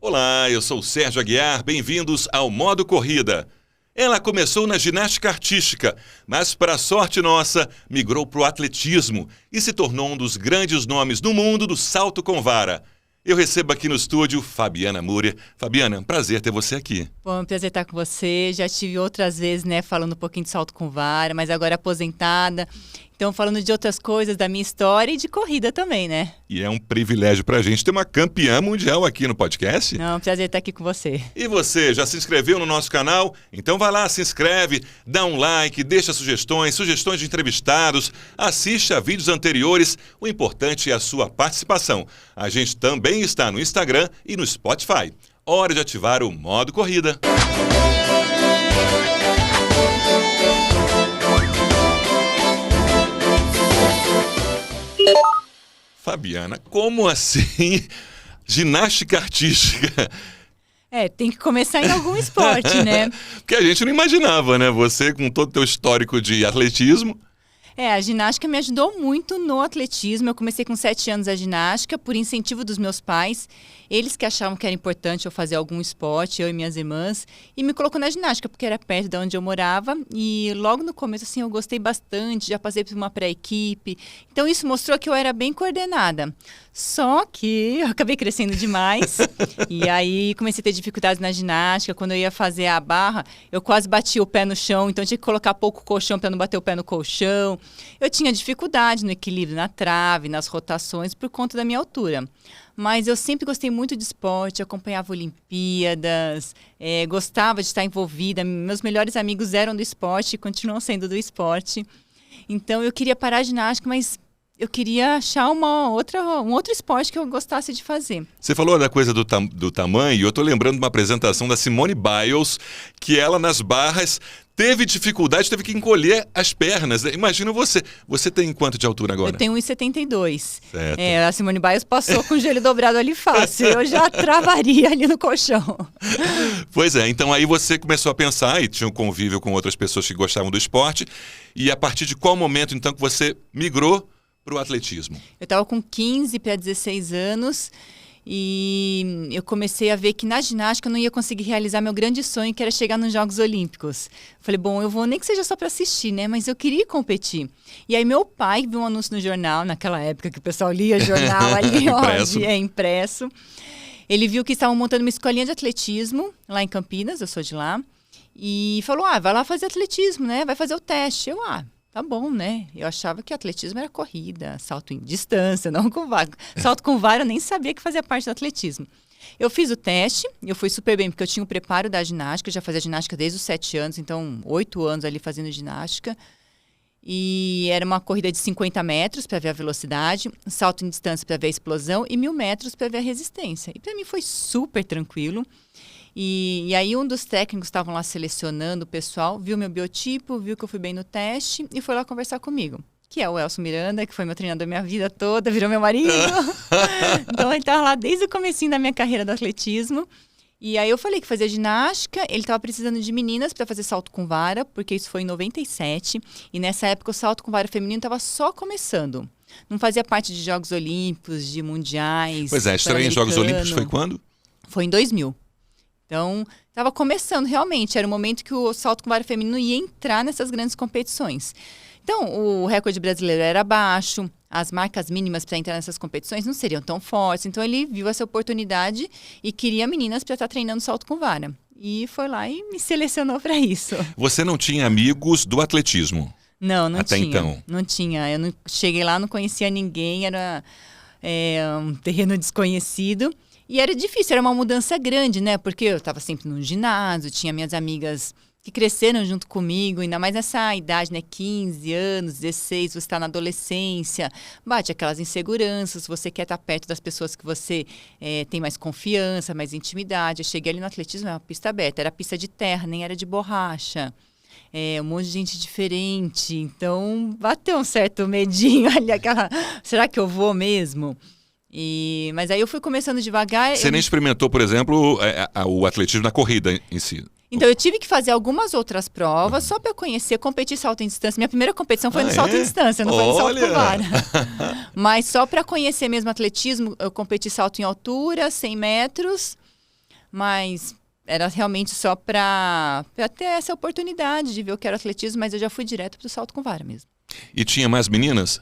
Olá, eu sou o Sérgio Aguiar, bem-vindos ao Modo Corrida. Ela começou na ginástica artística, mas, para sorte nossa, migrou para o atletismo e se tornou um dos grandes nomes no mundo do salto com vara. Eu recebo aqui no estúdio Fabiana Múria. Fabiana, é um prazer ter você aqui. Bom, é um prazer estar com você. Já tive outras vezes, falando um pouquinho de salto com vara, mas agora aposentada. Então, falando de outras coisas da minha história e de corrida também, né? E é um privilégio pra gente ter uma campeã mundial aqui no podcast. Não, é um prazer estar aqui com você. E você, já se inscreveu no nosso canal? Então vai lá, se inscreve, dá um like, deixa sugestões de entrevistados, assiste a vídeos anteriores. O importante é a sua participação. A gente também está no Instagram e no Spotify. Hora de ativar o Modo Corrida. Fabiana, como assim ginástica artística? Tem que começar em algum esporte, né? Porque a gente não imaginava, né? Você com todo o teu histórico de atletismo. A ginástica me ajudou muito no atletismo. Eu comecei com 7 anos a ginástica, por incentivo dos meus pais. Eles que achavam que era importante eu fazer algum esporte, eu e minhas irmãs, e me colocou na ginástica, porque era perto de onde eu morava. E logo no começo, assim, eu gostei bastante, já passei por uma pré-equipe. Então, isso mostrou que eu era bem coordenada. Só que eu acabei crescendo demais, e aí comecei a ter dificuldades na ginástica. Quando eu ia fazer a barra, eu quase batia o pé no chão, então eu tinha que colocar pouco colchão para não bater o pé no colchão. Eu tinha dificuldade no equilíbrio na trave, nas rotações, por conta da minha altura. Mas eu sempre gostei muito de esporte, acompanhava Olimpíadas, gostava de estar envolvida. Meus melhores amigos eram do esporte e continuam sendo do esporte. Então eu queria parar a ginástica, mas eu queria achar um outro esporte que eu gostasse de fazer. Você falou da coisa do tamanho, e eu estou lembrando de uma apresentação da Simone Biles, que ela nas barras teve dificuldade, teve que encolher as pernas. Imagina você. Você tem quanto de altura agora? Eu tenho 1,72. Certo. A Simone Biles passou com o joelho dobrado ali fácil. Eu já travaria ali no colchão. Pois é, então aí você começou a pensar e tinha um convívio com outras pessoas que gostavam do esporte. E a partir de qual momento, então, que você migrou para o atletismo? Eu estava com 15 para 16 anos e eu comecei a ver que na ginástica eu não ia conseguir realizar meu grande sonho, que era chegar nos Jogos Olímpicos. Falei, bom, eu vou nem que seja só para assistir, né? Mas eu queria competir. E aí meu pai viu um anúncio no jornal, naquela época que o pessoal lia jornal ali, Impresso. Impresso. Ele viu que estavam montando uma escolinha de atletismo lá em Campinas, eu sou de lá, e falou, vai lá fazer atletismo, né? Vai fazer o teste. Eu, tá bom, né? Eu achava que atletismo era corrida, salto em distância, não com vara. Salto com vara eu nem sabia que fazia parte do atletismo. Eu fiz o teste, eu fui super bem, porque eu tinha o preparo da ginástica, eu já fazia ginástica desde os 7 anos, então 8 anos ali fazendo ginástica. E era uma corrida de 50 metros para ver a velocidade, salto em distância para ver a explosão e 1.000 metros para ver a resistência. E para mim foi super tranquilo. E aí um dos técnicos estavam lá selecionando o pessoal, viu meu biotipo, viu que eu fui bem no teste e foi lá conversar comigo. Que é o Elcio Miranda, que foi meu treinador minha vida toda, virou meu marido. Então ele estava lá desde o comecinho da minha carreira do atletismo. E aí eu falei que fazia ginástica, ele estava precisando de meninas para fazer salto com vara, porque isso foi em 97. E nessa época o salto com vara feminino estava só começando. Não fazia parte de Jogos Olímpicos, de mundiais. Pois é, a estreia em Jogos Olímpicos foi quando? Foi em 2000. Então, estava começando realmente, era o momento que o salto com vara feminino ia entrar nessas grandes competições. Então, o recorde brasileiro era baixo, as marcas mínimas para entrar nessas competições não seriam tão fortes. Então, ele viu essa oportunidade e queria meninas para estar treinando salto com vara. E foi lá e me selecionou para isso. Você não tinha amigos do atletismo? Não tinha. Até então? Não tinha. Eu cheguei lá, não conhecia ninguém, era um terreno desconhecido. E era difícil, era uma mudança grande, né? Porque eu estava sempre no ginásio, tinha minhas amigas que cresceram junto comigo, ainda mais nessa idade, né? 15 anos, 16, você está na adolescência, bate aquelas inseguranças, você quer estar perto das pessoas que você tem mais confiança, mais intimidade. Eu cheguei ali no atletismo, era uma pista aberta, era pista de terra, nem era de borracha. Um monte de gente diferente, então bateu um certo medinho ali, será que eu vou mesmo? Mas aí eu fui começando devagar. Você nem experimentou, por exemplo, o atletismo na corrida em si? Então, eu tive que fazer algumas outras provas só para eu conhecer, competir salto em distância. Minha primeira competição foi no salto em distância, não foi no salto com vara. Mas só para conhecer mesmo atletismo, eu competi salto em altura, 100 metros mas era realmente só para ter essa oportunidade de ver o que era atletismo, mas eu já fui direto para o salto com vara mesmo. E tinha mais meninas?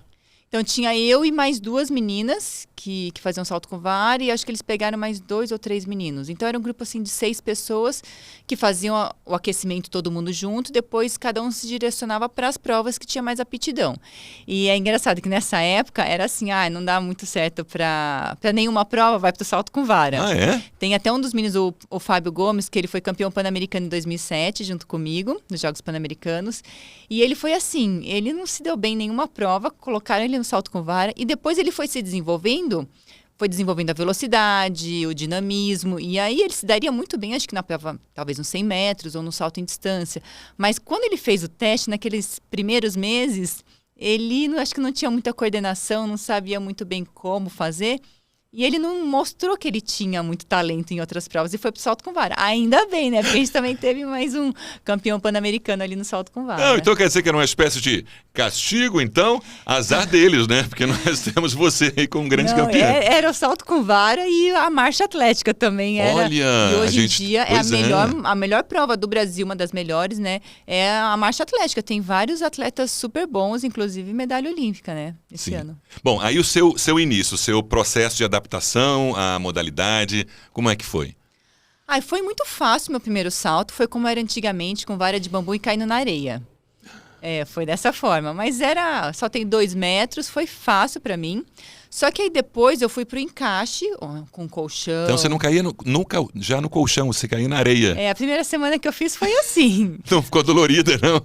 Então tinha eu e mais 2 meninas que faziam salto com vara e acho que eles pegaram mais 2 ou 3 meninos. Então era um grupo assim de 6 pessoas que faziam o aquecimento todo mundo junto, depois cada um se direcionava para as provas que tinha mais aptidão. E é engraçado que nessa época era assim, não dá muito certo para nenhuma prova, vai para o salto com vara. Ah, é? Tem até um dos meninos, o Fábio Gomes, que ele foi campeão pan-americano em 2007, junto comigo, nos Jogos Pan-Americanos. E ele foi assim, ele não se deu bem em nenhuma prova, colocaram ele no salto com vara e depois ele foi se desenvolvendo a velocidade, o dinamismo, e aí ele se daria muito bem, acho que na prova, talvez nos 100 metros ou no salto em distância. Mas quando ele fez o teste, naqueles primeiros meses, ele acho que não tinha muita coordenação, não sabia muito bem como fazer. E ele não mostrou que ele tinha muito talento em outras provas e foi pro salto com vara. Ainda bem, né? Porque a gente também teve mais um campeão pan-americano ali no salto com vara. Não, então quer dizer que era uma espécie de castigo, então? Azar deles, né? Porque nós temos você aí como grande campeão. Era o salto com vara e a marcha atlética também era. Olha, e hoje em dia é a melhor prova do Brasil, uma das melhores, né? É a marcha atlética. Tem vários atletas super bons, inclusive medalha olímpica, né? Esse ano. Bom, aí o seu início, o seu processo de adaptação à modalidade, como é que foi? Foi muito fácil meu primeiro salto, foi como era antigamente, com vara de bambu e caindo na areia. Foi dessa forma, mas só tem 2 metros, foi fácil pra mim. Só que aí depois eu fui pro encaixe, com colchão. Então você não caía já no colchão, você caía na areia. A primeira semana que eu fiz foi assim. Não ficou dolorida, não?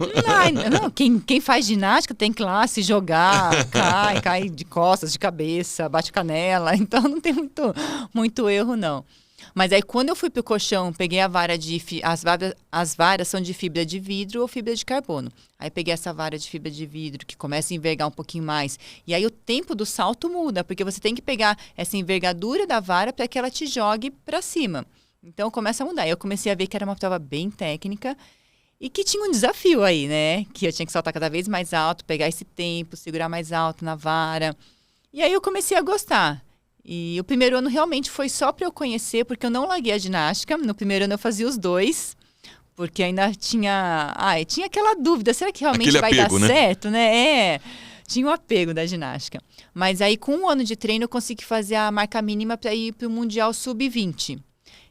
Não, quem faz ginástica tem que ir lá se jogar, cai de costas, de cabeça, bate canela, então não tem muito erro, não. Mas aí quando eu fui pro colchão, peguei a vara as varas são de fibra de vidro ou fibra de carbono. Aí peguei essa vara de fibra de vidro que começa a envergar um pouquinho mais. E aí o tempo do salto muda, porque você tem que pegar essa envergadura da vara para que ela te jogue para cima. Então começa a mudar. Eu comecei a ver que era uma prova bem técnica e que tinha um desafio aí, né? Que eu tinha que saltar cada vez mais alto, pegar esse tempo, segurar mais alto na vara. E aí eu comecei a gostar. E o primeiro ano realmente foi só para eu conhecer, porque eu não larguei a ginástica. No primeiro ano eu fazia os 2, porque ainda tinha aquela dúvida, será que realmente vai dar certo, né? Tinha o apego da ginástica. Mas aí com 1 ano de treino eu consegui fazer a marca mínima para ir para o Mundial Sub-20.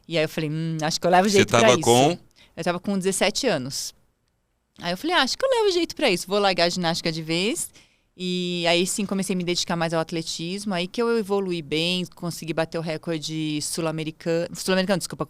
E aí eu falei, acho que eu levo jeito para isso. Eu estava com 17 anos. Aí eu falei, acho que eu levo jeito para isso, vou largar a ginástica de vez. E aí sim comecei a me dedicar mais ao atletismo, aí que eu evoluí bem, consegui bater o recorde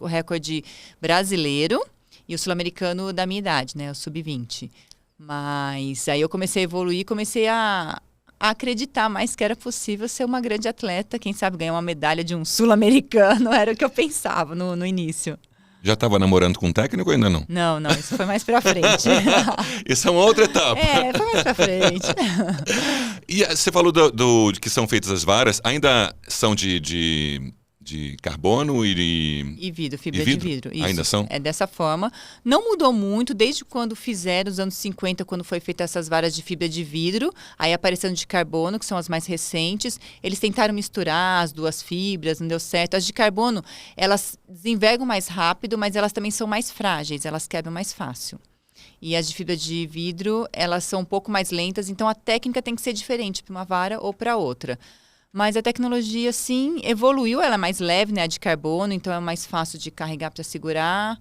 o recorde brasileiro e o sul-americano da minha idade, né, o sub-20. Mas aí eu comecei a evoluir, comecei a acreditar mais que era possível ser uma grande atleta, quem sabe ganhar uma medalha de um sul-americano, era o que eu pensava no início. Já estava namorando com um técnico ou ainda não? Não, isso foi mais pra frente. Isso é uma outra etapa. Foi mais pra frente. E você falou de que são feitas as varas, ainda são de carbono e vidro, fibra de vidro. Isso. Ainda são? É dessa forma. Não mudou muito desde quando fizeram, nos anos 50, quando foi feita essas varas de fibra de vidro. Aí apareceram de carbono, que são as mais recentes. Eles tentaram misturar as 2 fibras, não deu certo. As de carbono, elas desenvergam mais rápido, mas elas também são mais frágeis, elas quebram mais fácil. E as de fibra de vidro, elas são um pouco mais lentas, então a técnica tem que ser diferente para uma vara ou para outra. Mas a tecnologia, sim, evoluiu, ela é mais leve, né, a de carbono, então é mais fácil de carregar para segurar,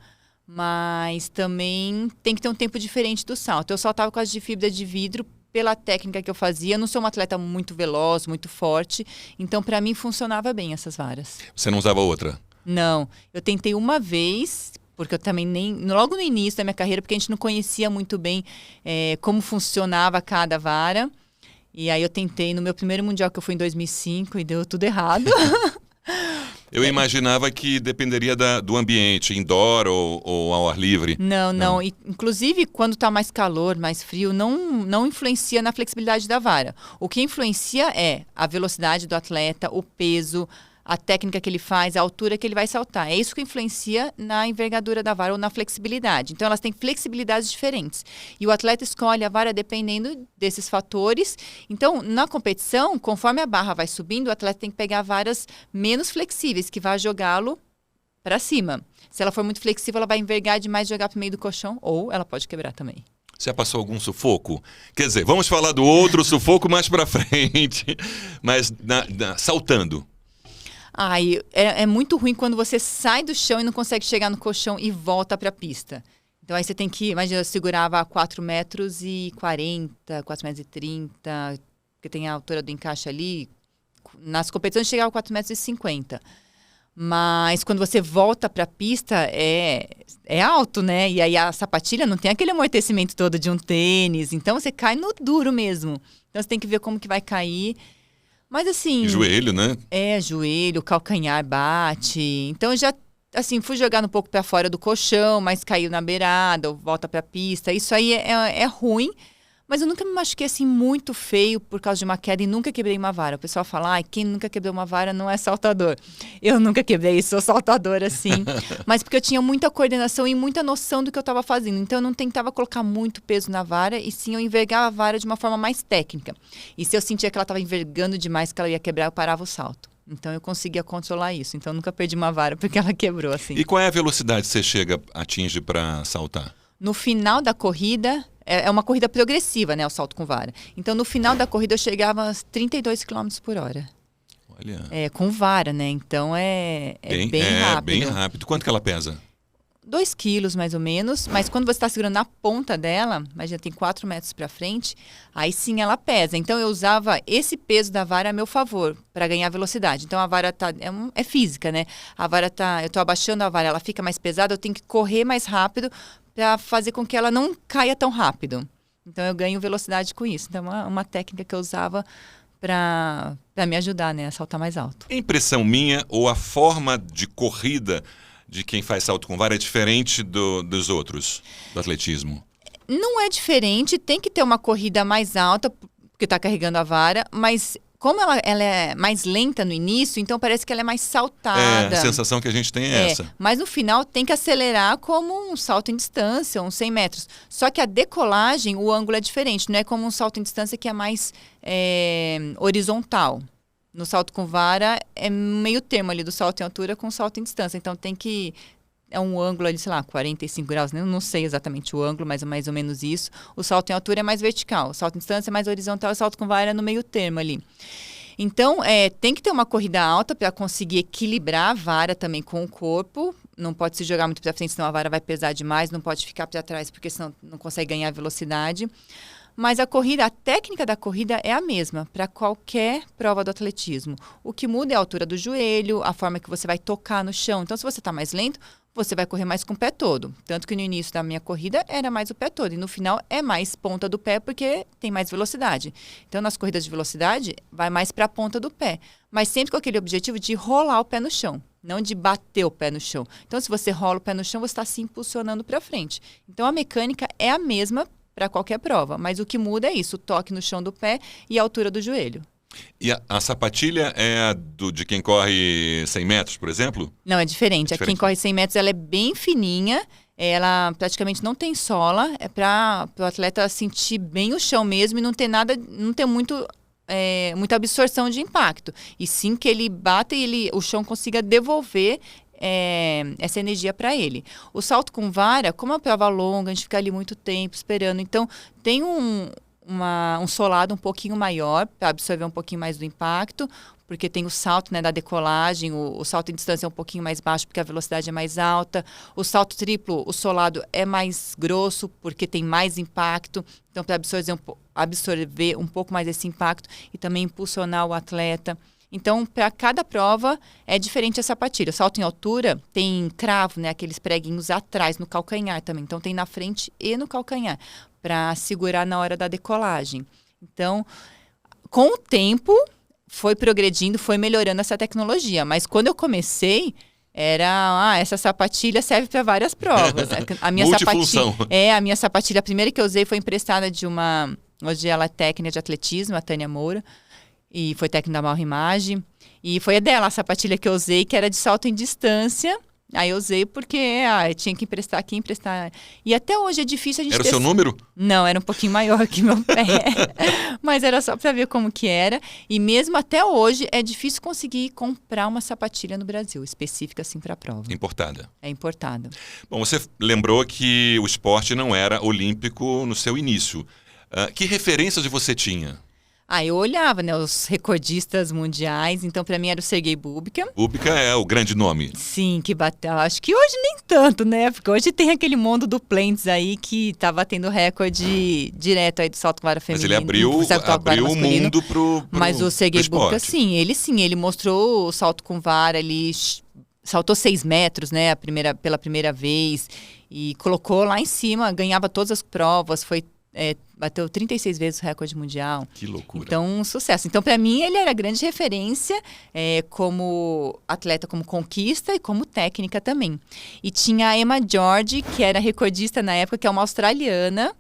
mas também tem que ter um tempo diferente do salto. Eu saltava com as de fibra de vidro pela técnica que eu fazia, eu não sou uma atleta muito veloz, muito forte, então para mim funcionava bem essas varas. Você não usava outra? Não, eu tentei uma vez, porque eu também logo no início da minha carreira, porque a gente não conhecia muito bem como funcionava cada vara. E aí eu tentei no meu primeiro mundial, que eu fui em 2005, e deu tudo errado. Eu imaginava que dependeria do ambiente, indoor ou ao ar livre. Não. Inclusive, quando está mais calor, mais frio, não influencia na flexibilidade da vara. O que influencia é a velocidade do atleta, o peso, a técnica que ele faz, a altura que ele vai saltar. É isso que influencia na envergadura da vara ou na flexibilidade. Então, elas têm flexibilidades diferentes. E o atleta escolhe a vara dependendo desses fatores. Então, na competição, conforme a barra vai subindo, o atleta tem que pegar varas menos flexíveis, que vai jogá-lo para cima. Se ela for muito flexível, ela vai envergar demais e jogar pro meio do colchão, ou ela pode quebrar também. Você já passou algum sufoco? Quer dizer, vamos falar do outro sufoco mais pra frente, mas saltando. Ai, é muito ruim quando você sai do chão e não consegue chegar no colchão e volta para a pista. Então aí você tem que, imagina, eu segurava 4,40 metros, 4,30 metros, porque tem a altura do encaixe ali. Nas competições chegava a 4,50 metros. Mas quando você volta para a pista, é alto, né? E aí a sapatilha não tem aquele amortecimento todo de um tênis. Então você cai no duro mesmo. Então você tem que ver como que vai cair. Mas assim... E joelho, né? Joelho, calcanhar bate. Então eu já, assim, fui jogando um pouco para fora do colchão, mas caiu na beirada, ou volta para a pista. Isso aí é ruim. Mas eu nunca me machuquei assim muito feio por causa de uma queda e nunca quebrei uma vara. O pessoal fala, quem nunca quebrou uma vara não é saltador. Eu nunca quebrei, sou saltadora assim. Mas porque eu tinha muita coordenação e muita noção do que eu estava fazendo. Então eu não tentava colocar muito peso na vara e sim eu envergava a vara de uma forma mais técnica. E se eu sentia que ela estava envergando demais, que ela ia quebrar, eu parava o salto. Então eu conseguia controlar isso. Então eu nunca perdi uma vara porque ela quebrou assim. E qual é a velocidade que você atinge para saltar? No final da corrida... É uma corrida progressiva, né? O salto com vara. Então, no final da corrida, eu chegava a 32 km por hora. Olha. Com vara, né? Então, bem rápido. Bem rápido. Quanto que ela pesa? 2 quilos, mais ou menos. Mas quando você está segurando na ponta dela, mas já tem 4 metros para frente, aí sim ela pesa. Então, eu usava esse peso da vara a meu favor, para ganhar velocidade. Então, a vara é física, né? A vara eu estou abaixando a vara, ela fica mais pesada, eu tenho que correr mais rápido para fazer com que ela não caia tão rápido. Então, eu ganho velocidade com isso. Então, é uma técnica que eu usava para me ajudar, né, a saltar mais alto. Impressão minha ou a forma de corrida de quem faz salto com vara é diferente dos outros, do atletismo? Não é diferente, tem que ter uma corrida mais alta, porque está carregando a vara, mas... Como ela é mais lenta no início, então parece que ela é mais saltada. A sensação que a gente tem é essa. Mas no final tem que acelerar como um salto em distância, uns 100 metros. Só que a decolagem, o ângulo é diferente. Não é como um salto em distância que é mais horizontal. No salto com vara é meio termo ali do salto em altura com o salto em distância. Então tem que... É um ângulo ali, sei lá, 45 graus. Né? Não sei exatamente o ângulo, mas é mais ou menos isso. O salto em altura é mais vertical. O salto em distância é mais horizontal. O salto com vara é no meio termo ali. Então, tem que ter uma corrida alta para conseguir equilibrar a vara também com o corpo. Não pode se jogar muito para frente, senão a vara vai pesar demais. Não pode ficar para trás, porque senão não consegue ganhar velocidade. Mas a técnica da corrida é a mesma para qualquer prova do atletismo. O que muda é a altura do joelho, a forma que você vai tocar no chão. Então, se você está mais lento, você vai correr mais com o pé todo. Tanto que no início da minha corrida era mais o pé todo. E no final é mais ponta do pé porque tem mais velocidade. Então, nas corridas de velocidade, vai mais para a ponta do pé. Mas sempre com aquele objetivo de rolar o pé no chão, não de bater o pé no chão. Então, se você rola o pé no chão, você está se impulsionando para frente. Então, a mecânica é a mesma para qualquer prova, mas o que muda é isso, o toque no chão do pé e a altura do joelho. E a sapatilha é de quem corre 100 metros, por exemplo? Não, é diferente. Quem corre 100 metros, ela é bem fininha, ela praticamente não tem sola, é para o atleta sentir bem o chão mesmo e não ter muita absorção de impacto. E sim que ele bata e o chão consiga devolver essa energia para ele. O salto com vara, como é uma prova longa, a gente fica ali muito tempo esperando. Então, tem um solado um pouquinho maior para absorver um pouquinho mais do impacto, porque tem o salto, né, da decolagem, o salto em distância é um pouquinho mais baixo porque a velocidade é mais alta. O salto triplo, o solado é mais grosso porque tem mais impacto. Então, para absorver um pouco mais esse impacto e também impulsionar o atleta. Então, para cada prova, é diferente a sapatilha. O salto em altura tem cravo, né? Aqueles preguinhos atrás, no calcanhar também. Então, tem na frente e no calcanhar, para segurar na hora da decolagem. Então, com o tempo, foi progredindo, foi melhorando essa tecnologia. Mas quando eu comecei, essa sapatilha serve para várias provas. A minha multifunção. A minha sapatilha, a primeira que eu usei foi emprestada de uma... Hoje ela é técnica de atletismo, a Tânia Moura. E foi técnica da Malrimagem. E foi dela a sapatilha que eu usei, que era de salto em distância. Aí eu usei porque eu tinha que emprestar aqui, emprestar. E até hoje é difícil a gente Era o seu número? Não, era um pouquinho maior que meu pé. Mas era só para ver como que era. E mesmo até hoje é difícil conseguir comprar uma sapatilha no Brasil, específica assim para a prova. Importada. É importada. Bom, você lembrou que o esporte não era olímpico no seu início. Que referências você tinha? Eu olhava, né, os recordistas mundiais, então para mim era o Sergei Bubka. Bubka é o grande nome. Sim, que bateu. Acho que hoje nem tanto, né? Porque hoje tem aquele mundo do Duplantis aí que tá batendo recorde direto aí do salto com vara feminino. Mas ele abriu o mundo pro Mas o Sergei Bubka, ele mostrou o salto com vara, ele saltou 6 metros, né, pela primeira vez e colocou lá em cima, ganhava todas as provas, bateu 36 vezes o recorde mundial. Que loucura. Então, um sucesso. Então, para mim, ele era grande referência como atleta, como conquista e como técnica também. E tinha a Emma George, que era recordista na época, que é uma australiana.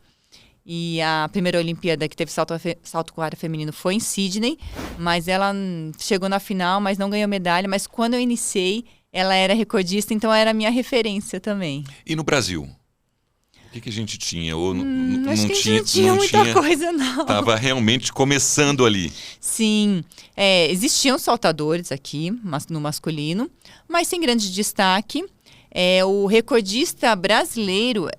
E a primeira Olimpíada que teve salto com vara feminino foi em Sydney. Mas ela chegou na final, mas não ganhou medalha. Mas quando eu iniciei, ela era recordista, então era a minha referência também. E no Brasil? O que a gente tinha? Ou acho que não tinha muita coisa, não. Estava realmente começando ali. Sim. Existiam saltadores aqui, no masculino, mas sem grande destaque. O recordista brasileiro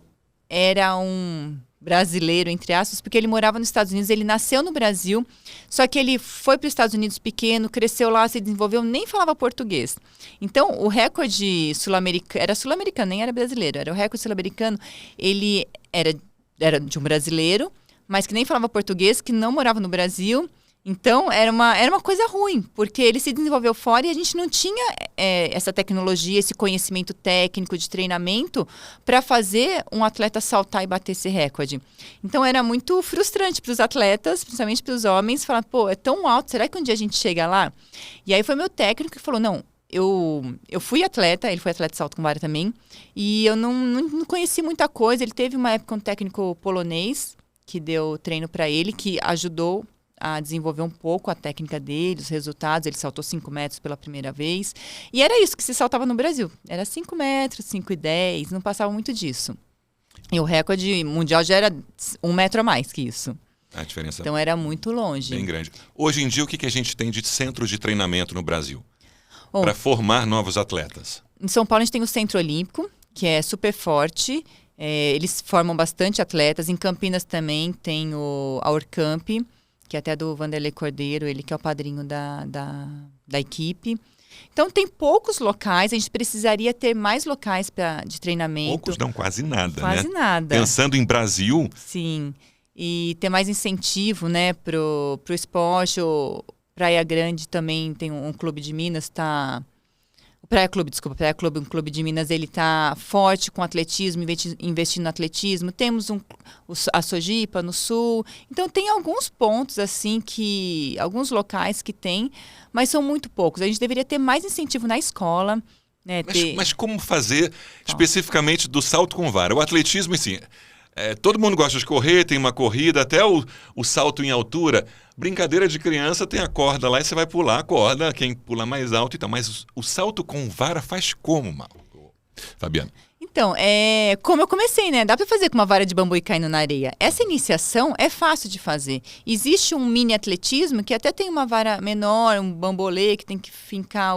era um brasileiro, entre aspas, porque ele morava nos Estados Unidos, ele nasceu no Brasil, só que ele foi para os Estados Unidos pequeno, cresceu lá, se desenvolveu, nem falava português. Então, o recorde sul-americano, era sul-americano, nem era brasileiro, era o recorde sul-americano, ele era de um brasileiro, mas que nem falava português, que não morava no Brasil. Então, era uma coisa ruim, porque ele se desenvolveu fora e a gente não tinha essa tecnologia, esse conhecimento técnico de treinamento para fazer um atleta saltar e bater esse recorde. Então, era muito frustrante para os atletas, principalmente para os homens, falar, é tão alto, será que um dia a gente chega lá? E aí foi meu técnico que falou, não, eu fui atleta, ele foi atleta de salto com vara também, e eu não conheci muita coisa. Ele teve uma época um técnico polonês que deu treino para ele, que ajudou a desenvolver um pouco a técnica dele, os resultados. Ele saltou 5 metros pela primeira vez. E era isso que se saltava no Brasil. Era 5 metros, 5,10, não passava muito disso. E o recorde mundial já era 1 metro a mais que isso. A diferença então era muito longe. Bem grande. Hoje em dia, o que a gente tem de centros de treinamento no Brasil para formar novos atletas? Em São Paulo a gente tem o Centro Olímpico, que é super forte. Eles formam bastante atletas. Em Campinas também tem a Orcamp, que é até do Vanderlei Cordeiro, ele que é o padrinho da equipe. Então, tem poucos locais, a gente precisaria ter mais locais de treinamento. Poucos não, quase nada, Quase nada. Pensando em Brasil... Sim, e ter mais incentivo, né, pro esporte. O Praia Grande também tem um clube de Minas, Praia Clube, um clube de Minas, ele está forte com atletismo, investindo no atletismo. Temos a Sojipa no sul. Então, tem alguns pontos, assim, alguns locais que tem, mas são muito poucos. A gente deveria ter mais incentivo na escola. Né, mas como fazer especificamente do salto com vara? O atletismo, assim, todo mundo gosta de correr, tem uma corrida, até o salto em altura. Brincadeira de criança, tem a corda lá e você vai pular a corda, quem pula mais alto e tal. Mas o salto com vara faz como, Fabiana? Então, como eu comecei, né? Dá para fazer com uma vara de bambu e caindo na areia. Essa iniciação é fácil de fazer. Existe um mini atletismo que até tem uma vara menor, um bambolê, que tem que fincar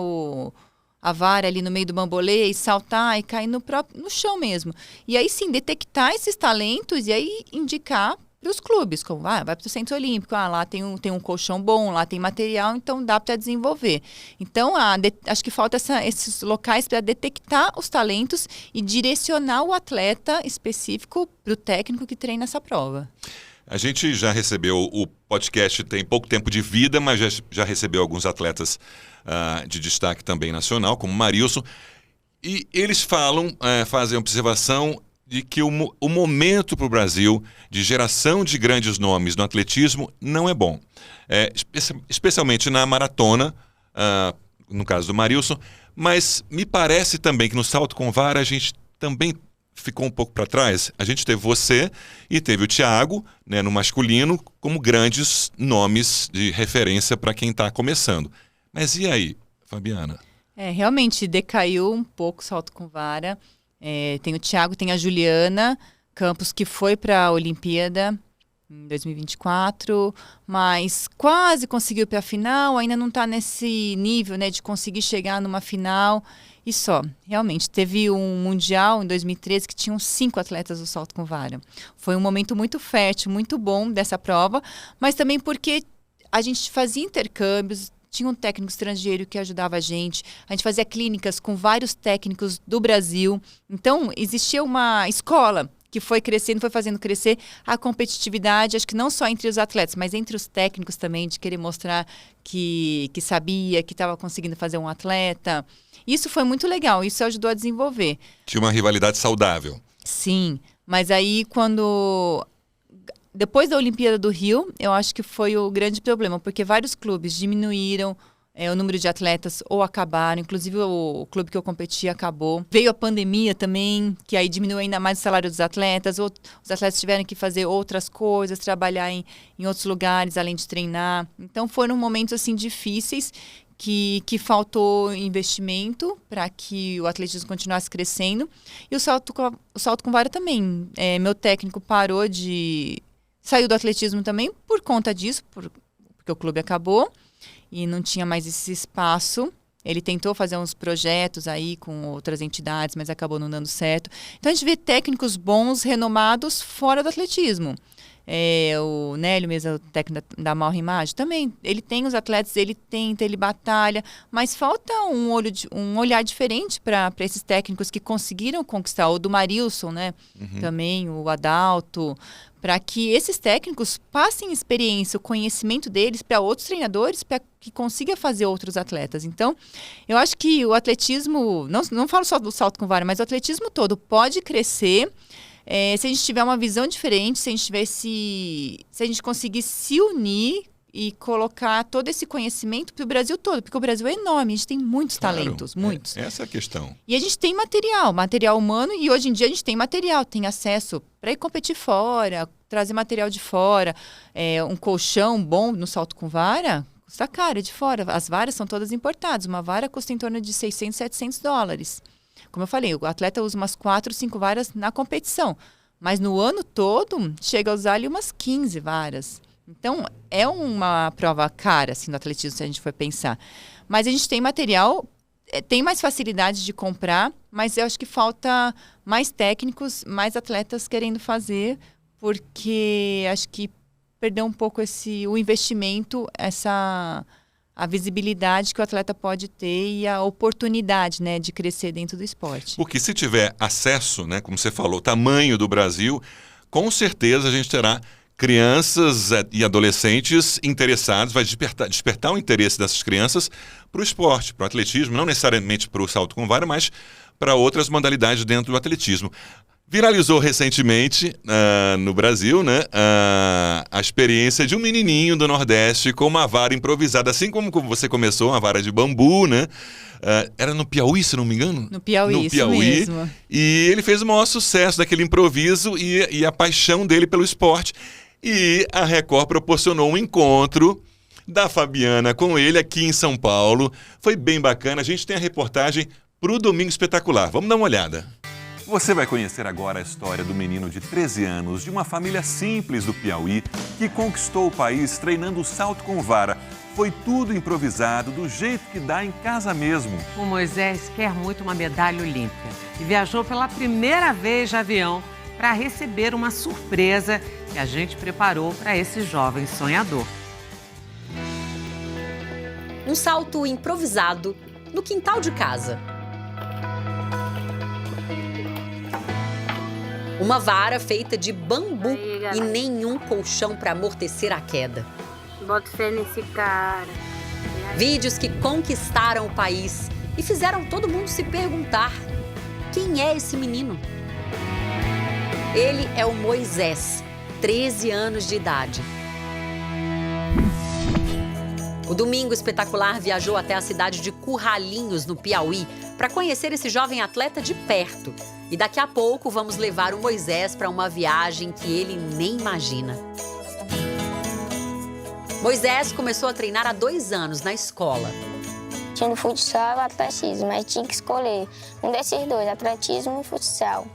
a vara ali no meio do bambolê e saltar e cair no chão mesmo. E aí sim, detectar esses talentos e aí indicar para os clubes, como vai para o Centro Olímpico, lá tem um colchão bom, lá tem material, então dá para desenvolver. Então, acho que falta esses locais para detectar os talentos e direcionar o atleta específico para o técnico que treina essa prova. A gente já recebeu, o podcast tem pouco tempo de vida, mas já recebeu alguns atletas de destaque também nacional, como o Marilson, e eles fazem observação de que o momento para o Brasil de geração de grandes nomes no atletismo não é bom. Especialmente na maratona, no caso do Marilson, mas me parece também que no salto com vara a gente também ficou um pouco para trás. A gente teve você e teve o Thiago, né, no masculino, como grandes nomes de referência para quem está começando. Mas e aí, Fabiana? Realmente decaiu um pouco o salto com vara. Tem o Thiago, tem a Juliana Campos, que foi para a Olimpíada em 2024, mas quase conseguiu para a final, ainda não está nesse nível, né, de conseguir chegar numa final. E só, realmente, teve um Mundial em 2013 que tinham 5 atletas do salto com vara. Foi um momento muito fértil, muito bom dessa prova, mas também porque a gente fazia intercâmbios, tinha um técnico estrangeiro que ajudava a gente fazia clínicas com vários técnicos do Brasil. Então, existia uma escola que foi crescendo, foi fazendo crescer a competitividade, acho que não só entre os atletas, mas entre os técnicos também, de querer mostrar que sabia, que estava conseguindo fazer um atleta. Isso foi muito legal, isso ajudou a desenvolver. Tinha uma rivalidade saudável. Sim, mas aí depois da Olimpíada do Rio, eu acho que foi o grande problema, porque vários clubes diminuíram o número de atletas ou acabaram, inclusive o clube que eu competi acabou. Veio a pandemia também, que aí diminuiu ainda mais o salário dos atletas, os atletas tiveram que fazer outras coisas, trabalhar em outros lugares, além de treinar. Então foram momentos assim difíceis, que faltou investimento para que o atletismo continuasse crescendo. E o salto com vara também. Meu técnico saiu do atletismo também por conta disso, porque o clube acabou e não tinha mais esse espaço. Ele tentou fazer uns projetos aí com outras entidades, mas acabou não dando certo. Então a gente vê técnicos bons, renomados, fora do atletismo. O Nélio mesmo, o técnico da Malra Imagem, também. Ele tem os atletas, ele tenta, ele batalha, mas falta um olhar diferente para esses técnicos que conseguiram conquistar. O do Marilson, né? Também, o Adalto, para que esses técnicos passem experiência, o conhecimento deles para outros treinadores, para que consiga fazer outros atletas. Então, eu acho que o atletismo, não falo só do salto com vara, mas o atletismo todo pode crescer se a gente tiver uma visão diferente, se a gente conseguir se unir e colocar todo esse conhecimento para o Brasil todo, porque o Brasil é enorme, a gente tem muitos talentos, muitos. Essa é a questão. E a gente tem material humano, e hoje em dia a gente tem material, tem acesso para ir competir fora, trazer material de fora, um colchão bom no salto com vara, custa caro de fora. As varas são todas importadas, uma vara custa em torno de $600, $700. Como eu falei, o atleta usa umas 4, 5 varas na competição, mas no ano todo chega a usar ali umas 15 varas. Então, é uma prova cara, assim, do atletismo, se a gente for pensar. Mas a gente tem material, tem mais facilidade de comprar, mas eu acho que falta mais técnicos, mais atletas querendo fazer, porque acho que perdeu um pouco o investimento, a visibilidade que o atleta pode ter e a oportunidade, né, de crescer dentro do esporte. Porque se tiver acesso, né, como você falou, tamanho do Brasil, com certeza a gente terá crianças e adolescentes interessados, vai despertar o interesse dessas crianças para o esporte, para o atletismo, não necessariamente para o salto com vara, mas para outras modalidades dentro do atletismo. Viralizou recentemente no Brasil, né, a experiência de um menininho do Nordeste com uma vara improvisada, assim como você começou, uma vara de bambu, né? Era no Piauí, se não me engano? No Piauí, isso mesmo. E ele fez o maior sucesso daquele improviso e a paixão dele pelo esporte. E a Record proporcionou um encontro da Fabiana com ele aqui em São Paulo. Foi bem bacana. A gente tem a reportagem para o Domingo Espetacular. Vamos dar uma olhada. Você vai conhecer agora a história do menino de 13 anos, de uma família simples do Piauí, que conquistou o país treinando o salto com vara. Foi tudo improvisado, do jeito que dá em casa mesmo. O Moisés quer muito uma medalha olímpica e viajou pela primeira vez de avião para receber uma surpresa que a gente preparou para esse jovem sonhador. Um salto improvisado no quintal de casa. Uma vara feita de bambu e nenhum colchão para amortecer a queda. Bota fé nesse cara. Vídeos que conquistaram o país e fizeram todo mundo se perguntar: quem é esse menino? Ele é o Moisés, 13 anos de idade. O Domingo Espetacular viajou até a cidade de Curralinhos, no Piauí, para conhecer esse jovem atleta de perto. E daqui a pouco vamos levar o Moisés para uma viagem que ele nem imagina. Moisés começou a treinar há 2 anos na escola. Tinha no futsal e atletismo, mas tinha que escolher um desses dois, atletismo e futsal.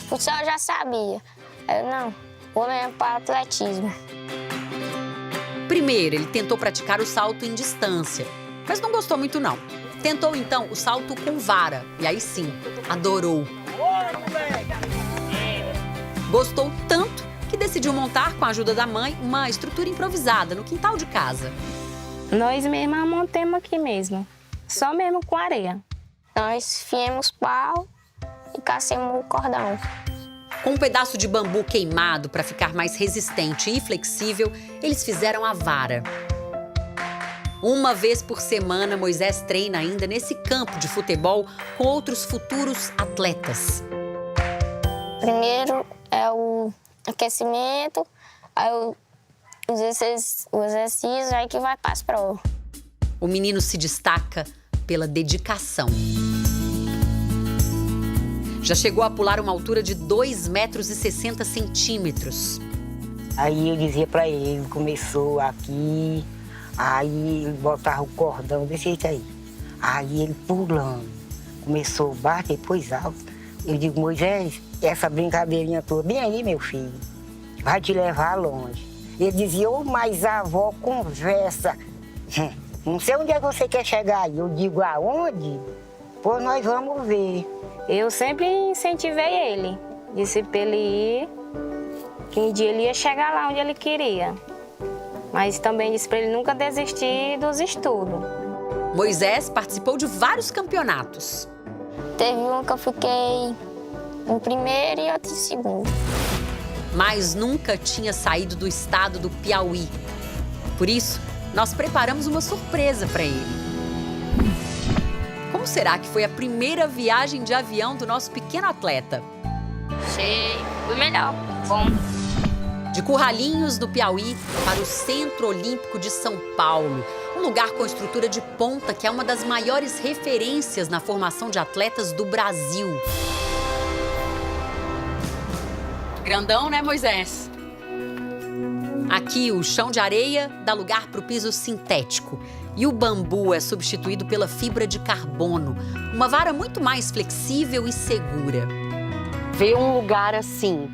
Futsal eu já sabia. Eu não, vou mesmo para atletismo. Primeiro, ele tentou praticar o salto em distância, mas não gostou muito não. Tentou então o salto com vara, e aí sim, adorou. Gostou tanto que decidiu montar, com a ajuda da mãe, uma estrutura improvisada no quintal de casa. Nós mesmos montamos aqui mesmo, só mesmo com areia. Nós fiemos pau e cacemos o cordão. Com um pedaço de bambu queimado para ficar mais resistente e flexível, eles fizeram a vara. Uma vez por semana, Moisés treina ainda nesse campo de futebol com outros futuros atletas. Primeiro é o aquecimento, aí os exercícios, aí que vai para as provas. O menino se destaca pela dedicação. Já chegou a pular uma altura de 2,60 metros. Aí eu dizia pra ele, começou aqui, aí ele botava o cordão desse jeito aí. Aí ele pulando, começou baixo, depois alto. Eu digo, Moisés, essa brincadeirinha toda, bem aí, meu filho, vai te levar longe. Ele dizia, ô, mas a avó conversa. Não sei onde é que você quer chegar aí. Eu digo, aonde? Pô, nós vamos ver. Eu sempre incentivei ele, disse para ele ir, que um dia ele ia chegar lá onde ele queria. Mas também disse para ele nunca desistir dos estudos. Moisés participou de vários campeonatos. Teve um que eu fiquei em primeiro e outro em segundo. Mas nunca tinha saído do estado do Piauí. Por isso, nós preparamos uma surpresa para ele. Como será que foi a primeira viagem de avião do nosso pequeno atleta? Sei, foi melhor, bom. De Curralinhos, no Piauí, para o Centro Olímpico de São Paulo. Um lugar com estrutura de ponta que é uma das maiores referências na formação de atletas do Brasil. Grandão, né, Moisés? Aqui, o chão de areia dá lugar para o piso sintético. E o bambu é substituído pela fibra de carbono, uma vara muito mais flexível e segura. Ver um lugar assim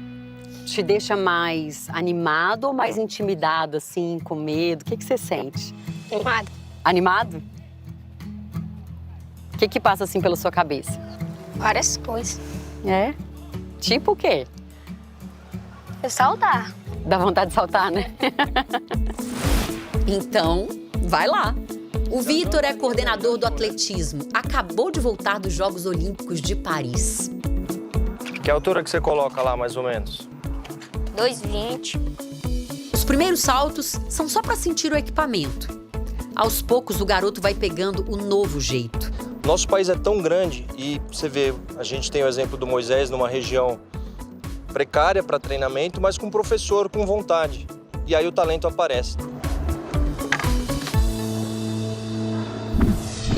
te deixa mais animado ou mais intimidado, assim, com medo? O que você sente? Animado. Animado? O que passa assim pela sua cabeça? Várias coisas. É? Tipo o quê? Eu saltar. Dá vontade de saltar, né? Então, vai lá. O Vitor é coordenador do atletismo. Acabou de voltar dos Jogos Olímpicos de Paris. Que altura que você coloca lá, mais ou menos? 2,20. Os primeiros saltos são só para sentir o equipamento. Aos poucos, o garoto vai pegando o novo jeito. Nosso país é tão grande e você vê, a gente tem o exemplo do Moisés numa região precária para treinamento, mas com um professor com vontade. E aí o talento aparece.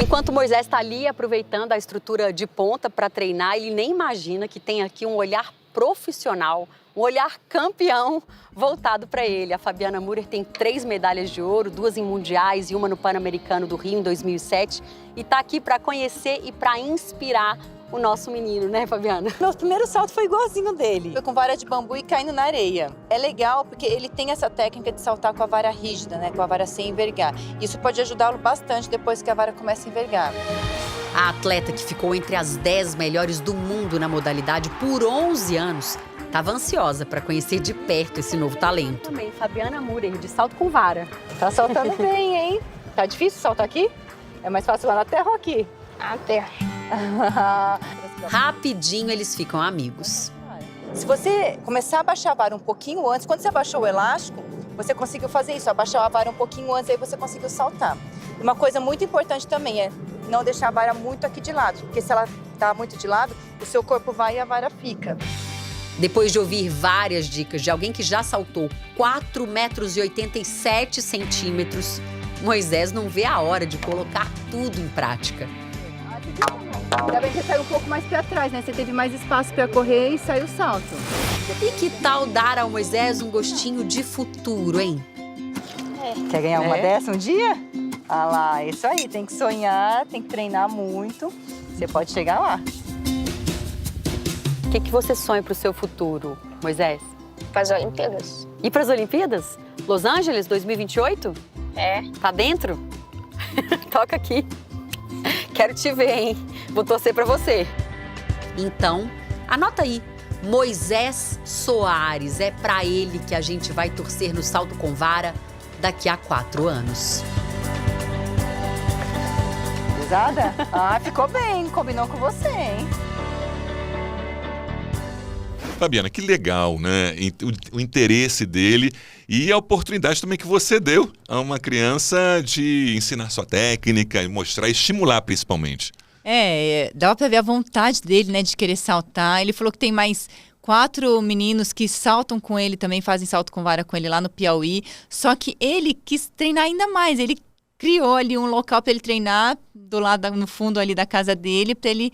Enquanto Moisés está ali aproveitando a estrutura de ponta para treinar, ele nem imagina que tem aqui um olhar profissional, um olhar campeão voltado para ele. A Fabiana Müller tem 3 medalhas de ouro, 2 em mundiais e uma no Pan-Americano do Rio em 2007. E está aqui para conhecer e para inspirar o nosso menino, né, Fabiana? Meu primeiro salto foi igualzinho dele. Foi com vara de bambu e caindo na areia. É legal porque ele tem essa técnica de saltar com a vara rígida, né, com a vara sem envergar. Isso pode ajudá-lo bastante depois que a vara começa a envergar. A atleta que ficou entre as 10 melhores do mundo na modalidade por 11 anos estava ansiosa para conhecer de perto esse novo talento. Também, Fabiana Müller, de salto com vara. Tá saltando bem, hein? Tá difícil saltar aqui? É mais fácil lá na terra ou aqui? Na terra. Rapidinho eles ficam amigos. Se você começar a abaixar a vara um pouquinho antes, quando você abaixou o elástico, você conseguiu fazer isso, abaixar a vara um pouquinho antes, aí você conseguiu saltar. Uma coisa muito importante também é não deixar a vara muito aqui de lado, porque se ela tá muito de lado, o seu corpo vai e a vara fica. Depois de ouvir várias dicas de alguém que já saltou 4,87 metros, Moisés não vê a hora de colocar tudo em prática. Ainda bem que você saiu um pouco mais para trás, né? Você teve mais espaço para correr e saiu o salto. E que tal dar ao Moisés um gostinho de futuro, hein? Quer ganhar uma dessa um dia? Ah lá, isso aí, tem que sonhar, tem que treinar muito. Você pode chegar lá. O que você sonha para o seu futuro, Moisés? Para as Olimpíadas. Ir para as Olimpíadas? Los Angeles 2028? É. Tá dentro? Toca aqui. Quero te ver, hein? Vou torcer para você. Então, anota aí. Moisés Soares. É para ele que a gente vai torcer no salto com vara daqui a 4 anos. Pesada? Ah, ficou bem. Combinou com você, hein? Fabiana, que legal, né? O interesse dele e a oportunidade também que você deu a uma criança de ensinar sua técnica, mostrar e estimular principalmente. Dava pra ver a vontade dele, né, de querer saltar. Ele falou que tem mais 4 meninos que saltam com ele também, fazem salto com vara com ele lá no Piauí. Só que ele quis treinar ainda mais. Ele criou ali um local para ele treinar do lado, no fundo ali da casa dele, para ele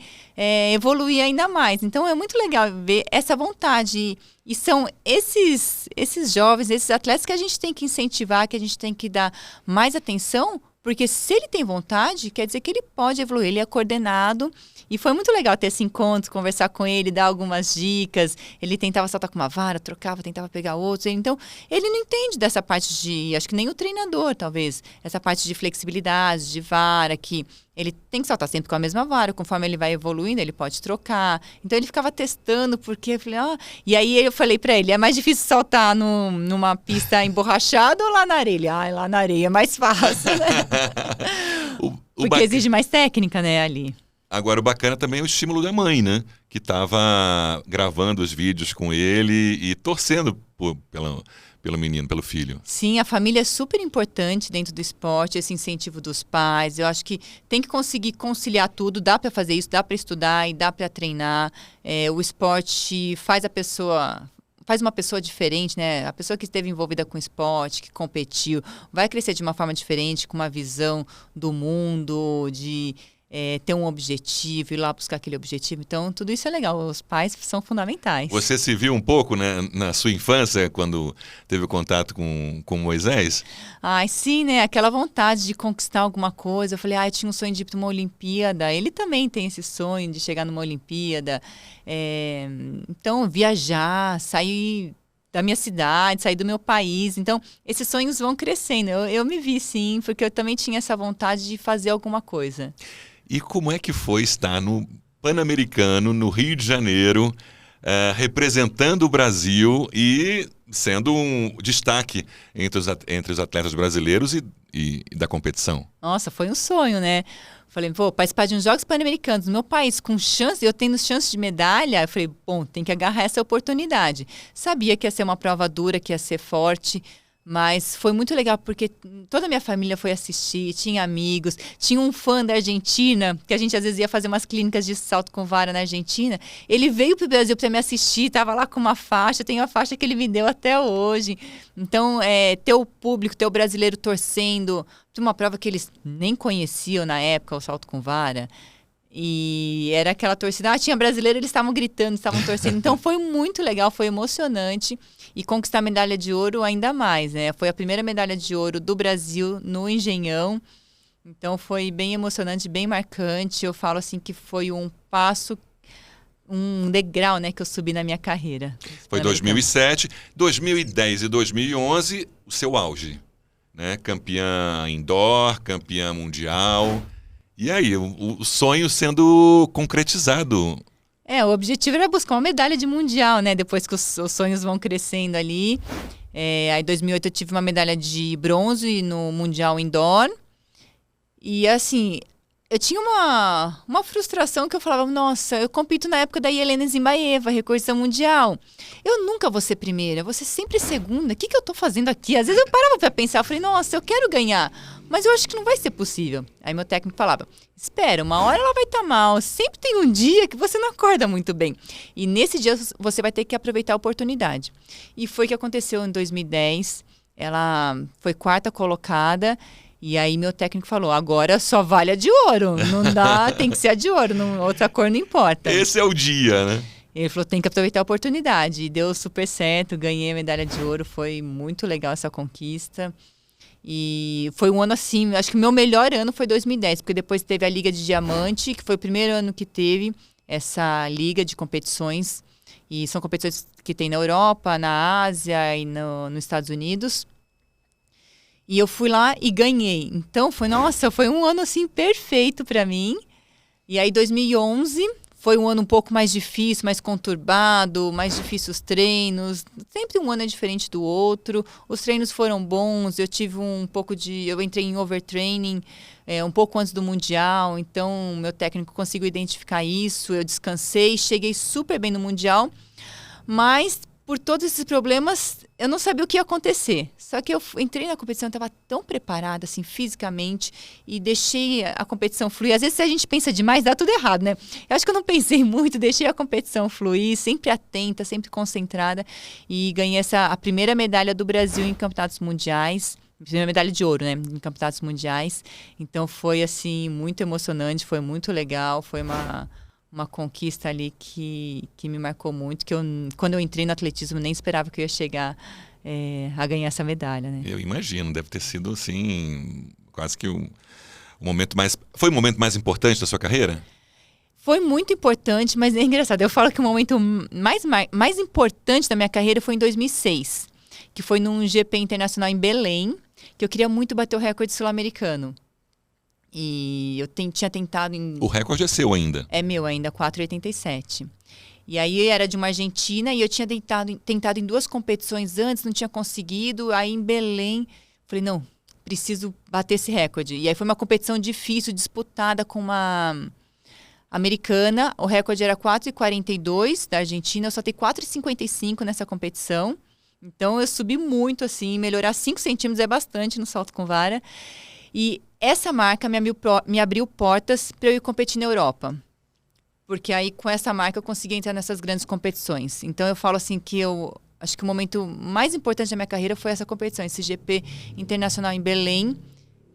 evoluir ainda mais. Então é muito legal ver essa vontade. E são esses jovens, esses atletas que a gente tem que incentivar, que a gente tem que dar mais atenção, porque se ele tem vontade, quer dizer que ele pode evoluir, ele é coordenado. E foi muito legal ter esse encontro, conversar com ele, dar algumas dicas. Ele tentava saltar com uma vara, trocava, tentava pegar outro. Então, ele não entende dessa parte de, acho que nem o treinador, talvez, essa parte de flexibilidade, de vara, que ele tem que saltar sempre com a mesma vara. Conforme ele vai evoluindo, ele pode trocar. Então, ele ficava testando, porque eu falei, E aí, eu falei pra ele, é mais difícil saltar numa pista emborrachada ou lá na areia? Lá na areia é mais fácil, né? Porque exige mais técnica, né, ali. Agora, o bacana também é o estímulo da mãe, né? Que estava gravando os vídeos com ele e torcendo pelo menino, pelo filho. Sim, a família é super importante dentro do esporte, esse incentivo dos pais. Eu acho que tem que conseguir conciliar tudo. Dá para fazer isso, dá para estudar e dá para treinar. O esporte faz uma pessoa diferente, né? A pessoa que esteve envolvida com esporte, que competiu, vai crescer de uma forma diferente, com uma visão do mundo, de ter um objetivo, ir lá buscar aquele objetivo. Então, tudo isso é legal. Os pais são fundamentais. Você se viu um pouco, né, na sua infância, quando teve contato com Moisés? Ai, sim, né? Aquela vontade de conquistar alguma coisa. Eu falei, eu tinha um sonho de ir para uma Olimpíada. Ele também tem esse sonho de chegar numa Olimpíada. Então, viajar, sair da minha cidade, sair do meu país. Então, esses sonhos vão crescendo. Eu me vi, sim, porque eu também tinha essa vontade de fazer alguma coisa. E como é que foi estar no Pan-Americano, no Rio de Janeiro, representando o Brasil e sendo um destaque entre os atletas brasileiros e da competição? Nossa, foi um sonho, né? Falei, vou participar de uns Jogos Pan-Americanos no meu país, com chance, eu tendo chance de medalha. Eu falei, bom, tem que agarrar essa oportunidade. Sabia que ia ser uma prova dura, que ia ser forte, mas foi muito legal porque toda a minha família foi assistir, tinha amigos, tinha um fã da Argentina, que a gente às vezes ia fazer umas clínicas de salto com vara na Argentina. Ele veio para o Brasil para me assistir, estava lá com uma faixa, tem uma faixa que ele me deu até hoje. Então, ter o público, ter o brasileiro torcendo, de uma prova que eles nem conheciam na época, o salto com vara. E era aquela torcida, tinha brasileiro, eles estavam gritando, estavam torcendo. Então foi muito legal, foi emocionante. E conquistar a medalha de ouro ainda mais, né? Foi a primeira medalha de ouro do Brasil no Engenhão. Então foi bem emocionante, bem marcante. Eu falo assim que foi um passo, um degrau, né, que eu subi na minha carreira. Foi 2007, 2010 e 2011, o seu auge, né? Campeã indoor, campeã mundial. E aí, o sonho sendo concretizado. O objetivo era buscar uma medalha de mundial, né? Depois que os sonhos vão crescendo ali. Aí em 2008 eu tive uma medalha de bronze no Mundial Indoor. E assim, eu tinha uma frustração que eu falava, nossa, eu compito na época da Yelena Zimbaeva, recordista mundial. Eu nunca vou ser primeira, vou ser sempre segunda. O que eu tô fazendo aqui? Às vezes eu parava pra pensar, eu falei, nossa, eu quero ganhar, mas eu acho que não vai ser possível. Aí meu técnico falava, espera, uma hora ela vai estar mal, sempre tem um dia que você não acorda muito bem. E nesse dia você vai ter que aproveitar a oportunidade. E foi o que aconteceu em 2010, ela foi 4ª colocada. E aí meu técnico falou, agora só vale a de ouro, não dá, tem que ser a de ouro, outra cor não importa. Esse é o dia, né? Ele falou, tem que aproveitar a oportunidade. E deu super certo, ganhei a medalha de ouro, foi muito legal essa conquista. E foi um ano assim, acho que o meu melhor ano foi 2010, porque depois teve a Liga de Diamante, que foi o primeiro ano que teve essa liga de competições. E são competições que tem na Europa, na Ásia e nos Estados Unidos. E eu fui lá e ganhei. Então, foi um ano assim perfeito para mim. E aí, 2011 foi um ano um pouco mais difícil, mais conturbado, mais difícil os treinos. Sempre um ano é diferente do outro. Os treinos foram bons. Eu tive eu entrei em overtraining um pouco antes do Mundial. Então, meu técnico conseguiu identificar isso. Eu descansei, cheguei super bem no Mundial. Mas, por todos esses problemas, eu não sabia o que ia acontecer. Só que eu entrei na competição, estava tão preparada, assim, fisicamente, e deixei a competição fluir. Às vezes, se a gente pensa demais, dá tudo errado, né? Eu acho que eu não pensei muito, deixei a competição fluir, sempre atenta, sempre concentrada, e ganhei a primeira medalha do Brasil em campeonatos mundiais. Primeira medalha de ouro, né? Em campeonatos mundiais. Então, foi, assim, muito emocionante, foi muito legal, foi uma conquista ali que me marcou muito, que quando eu entrei no atletismo nem esperava que eu ia chegar a ganhar essa medalha, né? Eu imagino, deve ter sido assim, quase que o momento mais... Foi o momento mais importante da sua carreira? Foi muito importante, mas é engraçado. Eu falo que o momento mais importante da minha carreira foi em 2006, que foi num GP internacional em Belém, que eu queria muito bater o recorde sul-americano. E eu tinha tentado O recorde é seu ainda? É meu ainda, 4,87. E aí era de uma argentina e eu tinha tentado em 2 competições antes, não tinha conseguido. Aí em Belém, falei, não, preciso bater esse recorde. E aí foi uma competição difícil, disputada com uma americana. O recorde era 4,42 da Argentina, eu só tenho 4,55 nessa competição. Então eu subi muito, assim, melhorar 5 centímetros é bastante no salto com vara. E essa marca me abriu portas para eu ir competir na Europa. Porque aí, com essa marca, eu consegui entrar nessas grandes competições. Então, eu falo assim que eu acho que o momento mais importante da minha carreira foi essa competição, esse GP internacional em Belém,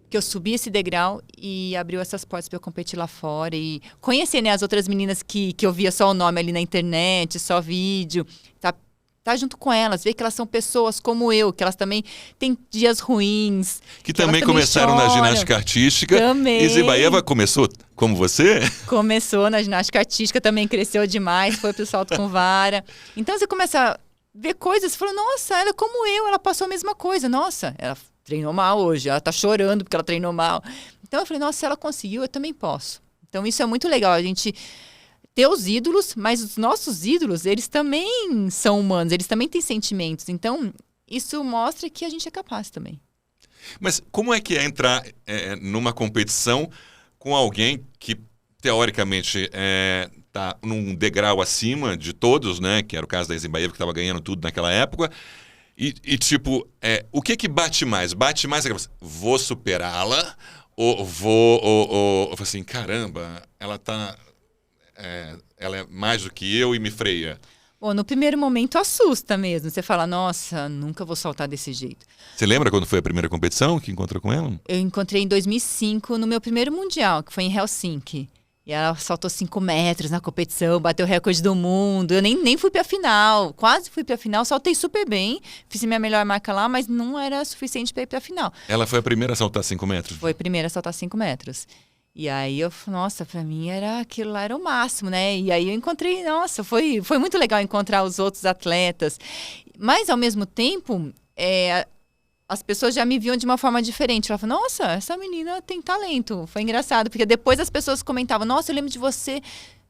que eu subi esse degrau e abriu essas portas para eu competir lá fora. E conhecer, né, as outras meninas que eu via só o nome ali na internet, só vídeo, tá junto com elas, ver que elas são pessoas como eu, que elas também têm dias ruins. Que também começaram na ginástica artística. Também. E Zibaeva começou como você? Começou na ginástica artística, também cresceu demais, foi pro salto com vara. Então você começa a ver coisas, falou, nossa, ela é como eu, ela passou a mesma coisa. Nossa, ela treinou mal hoje, ela tá chorando porque ela treinou mal. Então eu falei, nossa, se ela conseguiu, eu também posso. Então isso é muito legal, a gente ter os ídolos, mas os nossos ídolos, eles também são humanos, eles também têm sentimentos. Então, isso mostra que a gente é capaz também. Mas como é que é entrar numa competição com alguém que, teoricamente, tá num degrau acima de todos, né? Que era o caso da Zibaeva, que estava ganhando tudo naquela época. E tipo, o que bate mais? Bate mais aquela, vou superá-la ou vou assim, caramba, ela é mais do que eu e me freia? Bom, no primeiro momento assusta mesmo. Você fala, nossa, nunca vou saltar desse jeito. Você lembra quando foi a primeira competição que encontrou com ela? Eu encontrei em 2005 no meu primeiro mundial, que foi em Helsinki. E ela saltou 5 metros na competição, bateu o recorde do mundo. Eu nem fui pra final, quase fui pra final, saltei super bem. Fiz a minha melhor marca lá, mas não era suficiente pra ir pra final. Ela foi a primeira a saltar 5 metros? Foi a primeira a saltar 5 metros. E aí, nossa, pra mim aquilo lá era o máximo, né? E aí eu encontrei, nossa, foi muito legal encontrar os outros atletas. Mas, ao mesmo tempo, as pessoas já me viam de uma forma diferente. Ela falou, nossa, essa menina tem talento. Foi engraçado, porque depois as pessoas comentavam, nossa, eu lembro de você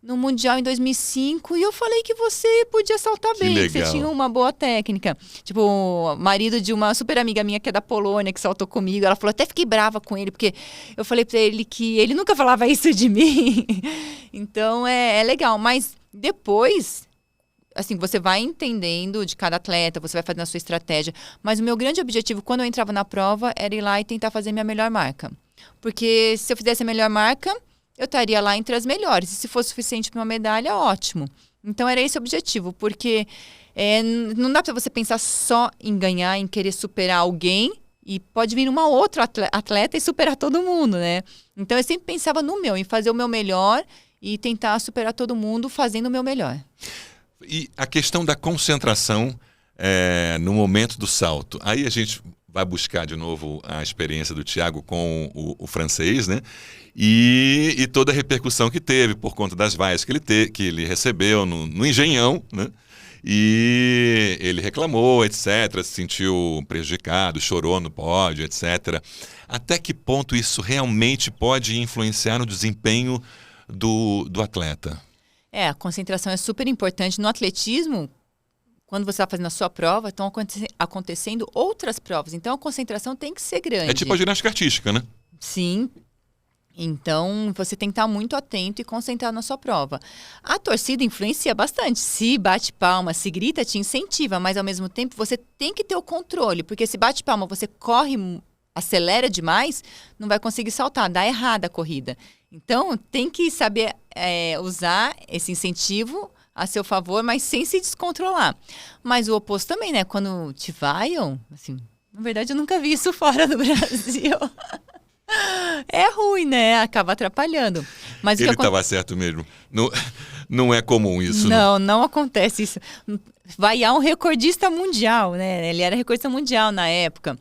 no Mundial em 2005 e eu falei que você podia saltar bem, que você tinha uma boa técnica. Tipo, o marido de uma super amiga minha que é da Polônia, que saltou comigo, ela falou, até fiquei brava com ele, porque eu falei pra ele que ele nunca falava isso de mim. Então, é legal. Mas depois, assim, você vai entendendo de cada atleta, você vai fazendo a sua estratégia. Mas o meu grande objetivo, quando eu entrava na prova, era ir lá e tentar fazer minha melhor marca. Porque se eu fizesse a melhor marca, eu estaria lá entre as melhores. E se fosse suficiente para uma medalha, ótimo. Então, era esse o objetivo. Porque não dá para você pensar só em ganhar, em querer superar alguém. E pode vir uma outra atleta e superar todo mundo, né? Então, eu sempre pensava no meu, em fazer o meu melhor e tentar superar todo mundo fazendo o meu melhor. E a questão da concentração no momento do salto. Aí a gente vai buscar de novo a experiência do Thiago com o francês, né? E toda a repercussão que teve por conta das vaias que ele recebeu no Engenhão, né? E ele reclamou, etc., se sentiu prejudicado, chorou no pódio, etc. Até que ponto isso realmente pode influenciar no desempenho do atleta? A concentração é super importante. No atletismo, quando você está fazendo a sua prova, estão acontecendo outras provas. Então, a concentração tem que ser grande. É tipo a ginástica artística, né? Sim. Então, você tem que estar muito atento e concentrado na sua prova. A torcida influencia bastante. Se bate palma, se grita, te incentiva. Mas, ao mesmo tempo, você tem que ter o controle. Porque se bate palma, você corre, acelera demais, não vai conseguir saltar. Dá errada a corrida. Então, tem que saber usar esse incentivo a seu favor, mas sem se descontrolar. Mas o oposto também, né? Quando te vaiam, assim, na verdade eu nunca vi isso fora do Brasil. É ruim, né? Acaba atrapalhando. Mas ele estava certo mesmo. Não é comum isso. Não acontece isso. Vaiar um recordista mundial, né? Ele era recordista mundial na época.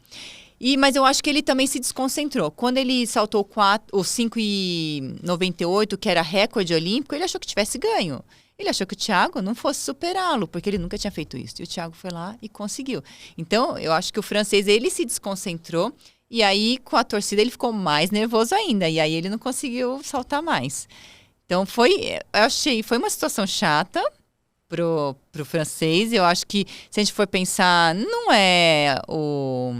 Mas eu acho que ele também se desconcentrou. Quando ele saltou o 5,98, que era recorde olímpico, ele achou que tivesse ganho. Ele achou que o Thiago não fosse superá-lo, porque ele nunca tinha feito isso. E o Thiago foi lá e conseguiu. Então, eu acho que o francês, ele se desconcentrou. E aí, com a torcida, ele ficou mais nervoso ainda. E aí, ele não conseguiu saltar mais. Então, foi uma situação chata pro francês. Eu acho que, se a gente for pensar, não é o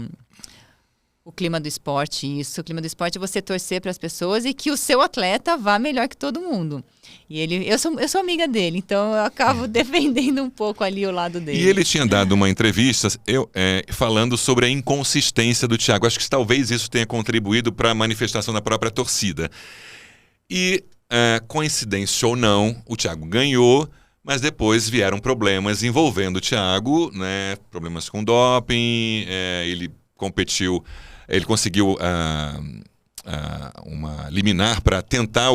clima do esporte isso. O clima do esporte é você torcer para as pessoas e que o seu atleta vá melhor que todo mundo. E eu sou amiga dele, então eu acabo defendendo um pouco ali o lado dele. E ele tinha dado uma entrevista falando sobre a inconsistência do Thiago. Acho que talvez isso tenha contribuído para a manifestação da própria torcida. E, coincidência ou não, o Thiago ganhou, mas depois vieram problemas envolvendo o Thiago, né? Problemas com doping, ele competiu, ele conseguiu uma liminar para tentar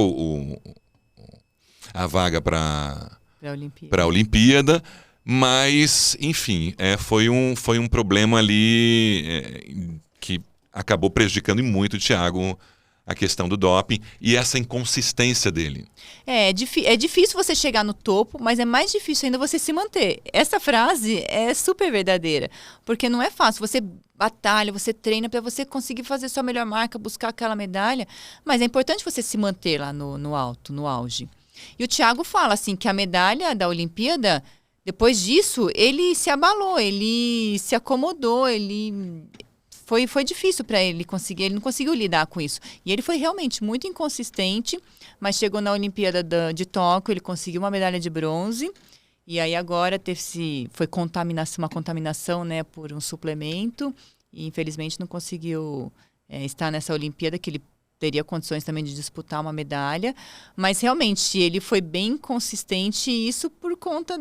a vaga para a Olimpíada, mas, enfim, foi um problema ali que acabou prejudicando muito o Thiago, a questão do doping e essa inconsistência dele. É difícil você chegar no topo, mas é mais difícil ainda você se manter. Essa frase é super verdadeira, porque não é fácil. Você batalha, você treina para você conseguir fazer sua melhor marca, buscar aquela medalha, mas é importante você se manter lá no alto, no auge. E o Thiago fala assim que a medalha da Olimpíada, depois disso, ele se abalou, ele se acomodou, foi difícil para ele conseguir, ele não conseguiu lidar com isso. E ele foi realmente muito inconsistente, mas chegou na Olimpíada de Tóquio, ele conseguiu uma medalha de bronze. E aí agora foi uma contaminação, né, por um suplemento. E infelizmente não conseguiu estar nessa Olimpíada, que ele teria condições também de disputar uma medalha. Mas realmente ele foi bem consistente, e isso por conta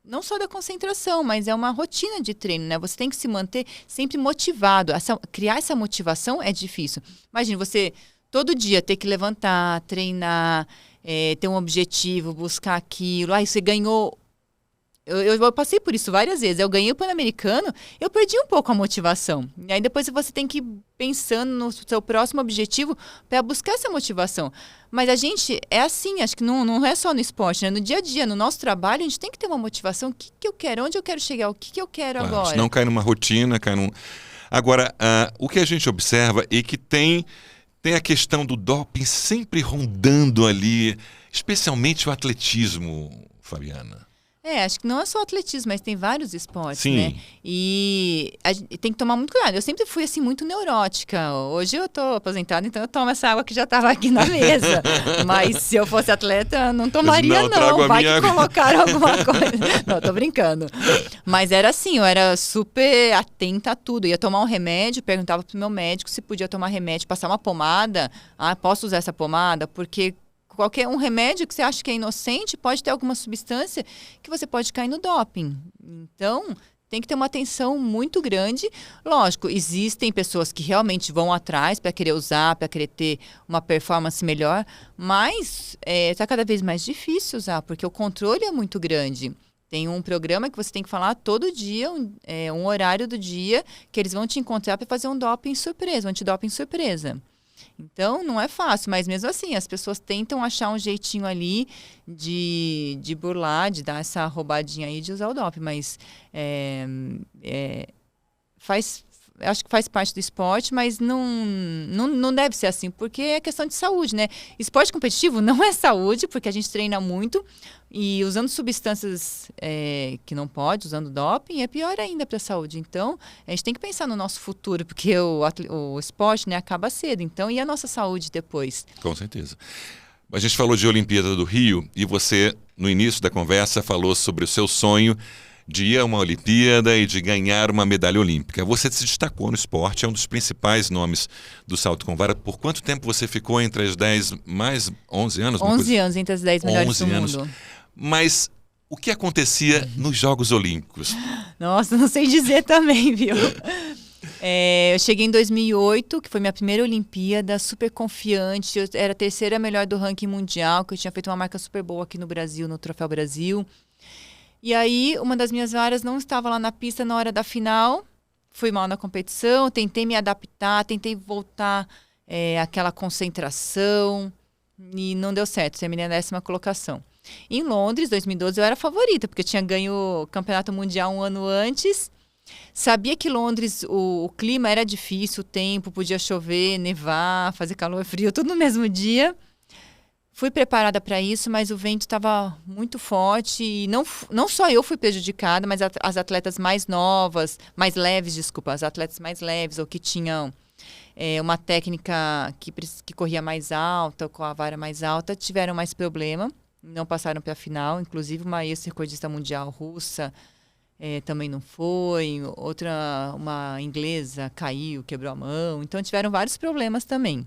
não só da concentração, mas é uma rotina de treino, né? Você tem que se manter sempre motivado. Criar essa motivação é difícil. Imagina, você todo dia ter que levantar, treinar, ter um objetivo, buscar aquilo. Você ganhou... Eu passei por isso várias vezes. Eu ganhei o Pan-Americano, eu perdi um pouco a motivação. E aí depois você tem que ir pensando no seu próximo objetivo para buscar essa motivação. Mas a gente é assim, acho que não é só no esporte, né? No dia a dia, no nosso trabalho, a gente tem que ter uma motivação. O que eu quero? Onde eu quero chegar? O que eu quero agora? Senão cai numa rotina, Agora, o que a gente observa é que tem a questão do doping sempre rondando ali, especialmente o atletismo, Fabiana. Acho que não é só atletismo, mas tem vários esportes, Sim. né? E a gente tem que tomar muito cuidado. Eu sempre fui, assim, muito neurótica. Hoje eu tô aposentada, então eu tomo essa água que já estava aqui na mesa. Mas se eu fosse atleta, não tomaria, não. Vai que colocaram alguma coisa. Não, tô brincando. Mas era assim, eu era super atenta a tudo. Eu ia tomar um remédio, perguntava pro meu médico se podia tomar remédio, passar uma pomada. Posso usar essa pomada? Porque... qualquer um remédio que você acha que é inocente pode ter alguma substância que você pode cair no doping. Então, tem que ter uma atenção muito grande. Lógico, existem pessoas que realmente vão atrás para querer usar, para querer ter uma performance melhor, mas está cada vez mais difícil usar, porque o controle é muito grande. Tem um programa que você tem que falar todo dia, um horário do dia, que eles vão te encontrar para fazer um doping surpresa, um antidoping surpresa. Então, não é fácil, mas mesmo assim, as pessoas tentam achar um jeitinho ali de burlar, de dar essa roubadinha aí de usar o doping, mas acho que faz parte do esporte, mas não deve ser assim, porque é questão de saúde, né? Esporte competitivo não é saúde, porque a gente treina muito e usando substâncias que não pode, usando doping, é pior ainda para a saúde. Então, a gente tem que pensar no nosso futuro, porque o esporte, né, acaba cedo. Então, e a nossa saúde depois? Com certeza. A gente falou de Olimpíada do Rio e você, no início da conversa, falou sobre o seu sonho de ir a uma Olimpíada e de ganhar uma medalha olímpica. Você se destacou no esporte, é um dos principais nomes do salto com vara. Por quanto tempo você ficou entre as 10, mais 11 anos? 11 anos entre as 10 melhores do anos. mundo. Mas o que acontecia nos Jogos Olímpicos? Nossa, não sei dizer também, viu? Eu cheguei em 2008, que foi minha primeira Olimpíada, super confiante. Eu era a terceira melhor do ranking mundial, que eu tinha feito uma marca super boa aqui no Brasil, no Troféu Brasil. E aí, uma das minhas varas não estava lá na pista na hora da final. Fui mal na competição, tentei me adaptar, tentei voltar àquela concentração e não deu certo. Terminei na 10ª colocação. Em Londres, 2012, eu era favorita, porque eu tinha ganho o Campeonato Mundial um ano antes. Sabia que Londres, o clima era difícil, o tempo, podia chover, nevar, fazer calor, frio, tudo no mesmo dia. Fui preparada para isso, mas o vento estava muito forte e não só eu fui prejudicada, mas as atletas mais novas, mais leves, desculpa, as atletas mais leves ou que tinham uma técnica que corria mais alta, com a vara mais alta, tiveram mais problema, não passaram para a final. Inclusive uma ex-recordista mundial russa também não foi, uma inglesa caiu, quebrou a mão, então tiveram vários problemas também.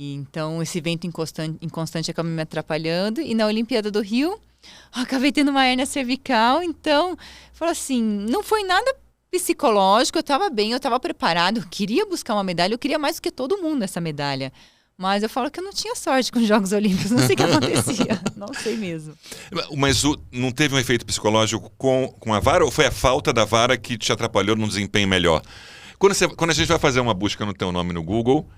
Então, esse vento inconstante acabou me atrapalhando. E na Olimpíada do Rio, eu acabei tendo uma hérnia cervical. Então, falou assim, não foi nada psicológico, eu estava bem, eu estava preparado. Eu queria buscar uma medalha, eu queria mais do que todo mundo essa medalha. Mas eu falo que eu não tinha sorte com os Jogos Olímpicos, não sei o que acontecia. Não sei mesmo. Mas não teve um efeito psicológico com a vara ou foi a falta da vara que te atrapalhou num desempenho melhor? Quando a gente vai fazer uma busca no teu nome no Google...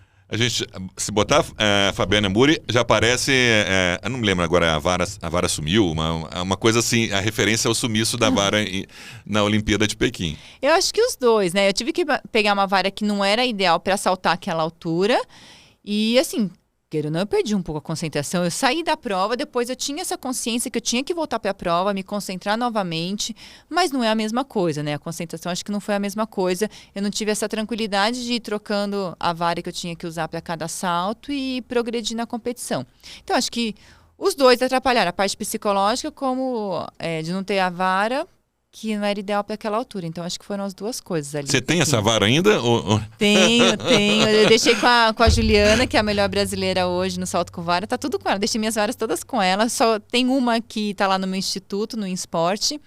se botar Fabiana Muri, já aparece, eu não me lembro agora, a vara sumiu, uma coisa assim, a referência ao sumiço da vara na Olimpíada de Pequim. Eu acho que os dois, né? Eu tive que pegar uma vara que não era ideal para saltar aquela altura e, assim, queira ou não, eu perdi um pouco a concentração. Eu saí da prova, depois eu tinha essa consciência que eu tinha que voltar para a prova, me concentrar novamente, mas não é a mesma coisa, né? A concentração acho que não foi a mesma coisa. Eu não tive essa tranquilidade de ir trocando a vara que eu tinha que usar para cada salto e progredir na competição. Então, acho que os dois atrapalharam, a parte psicológica como de não ter a vara, que não era ideal para aquela altura. Então, acho que foram as duas coisas ali. Você tem essa vara ainda? Tenho. Eu deixei com a Juliana, que é a melhor brasileira hoje no salto com vara. Tá tudo com ela. Deixei minhas varas todas com ela. Só tem uma que tá lá no meu instituto, no esporte.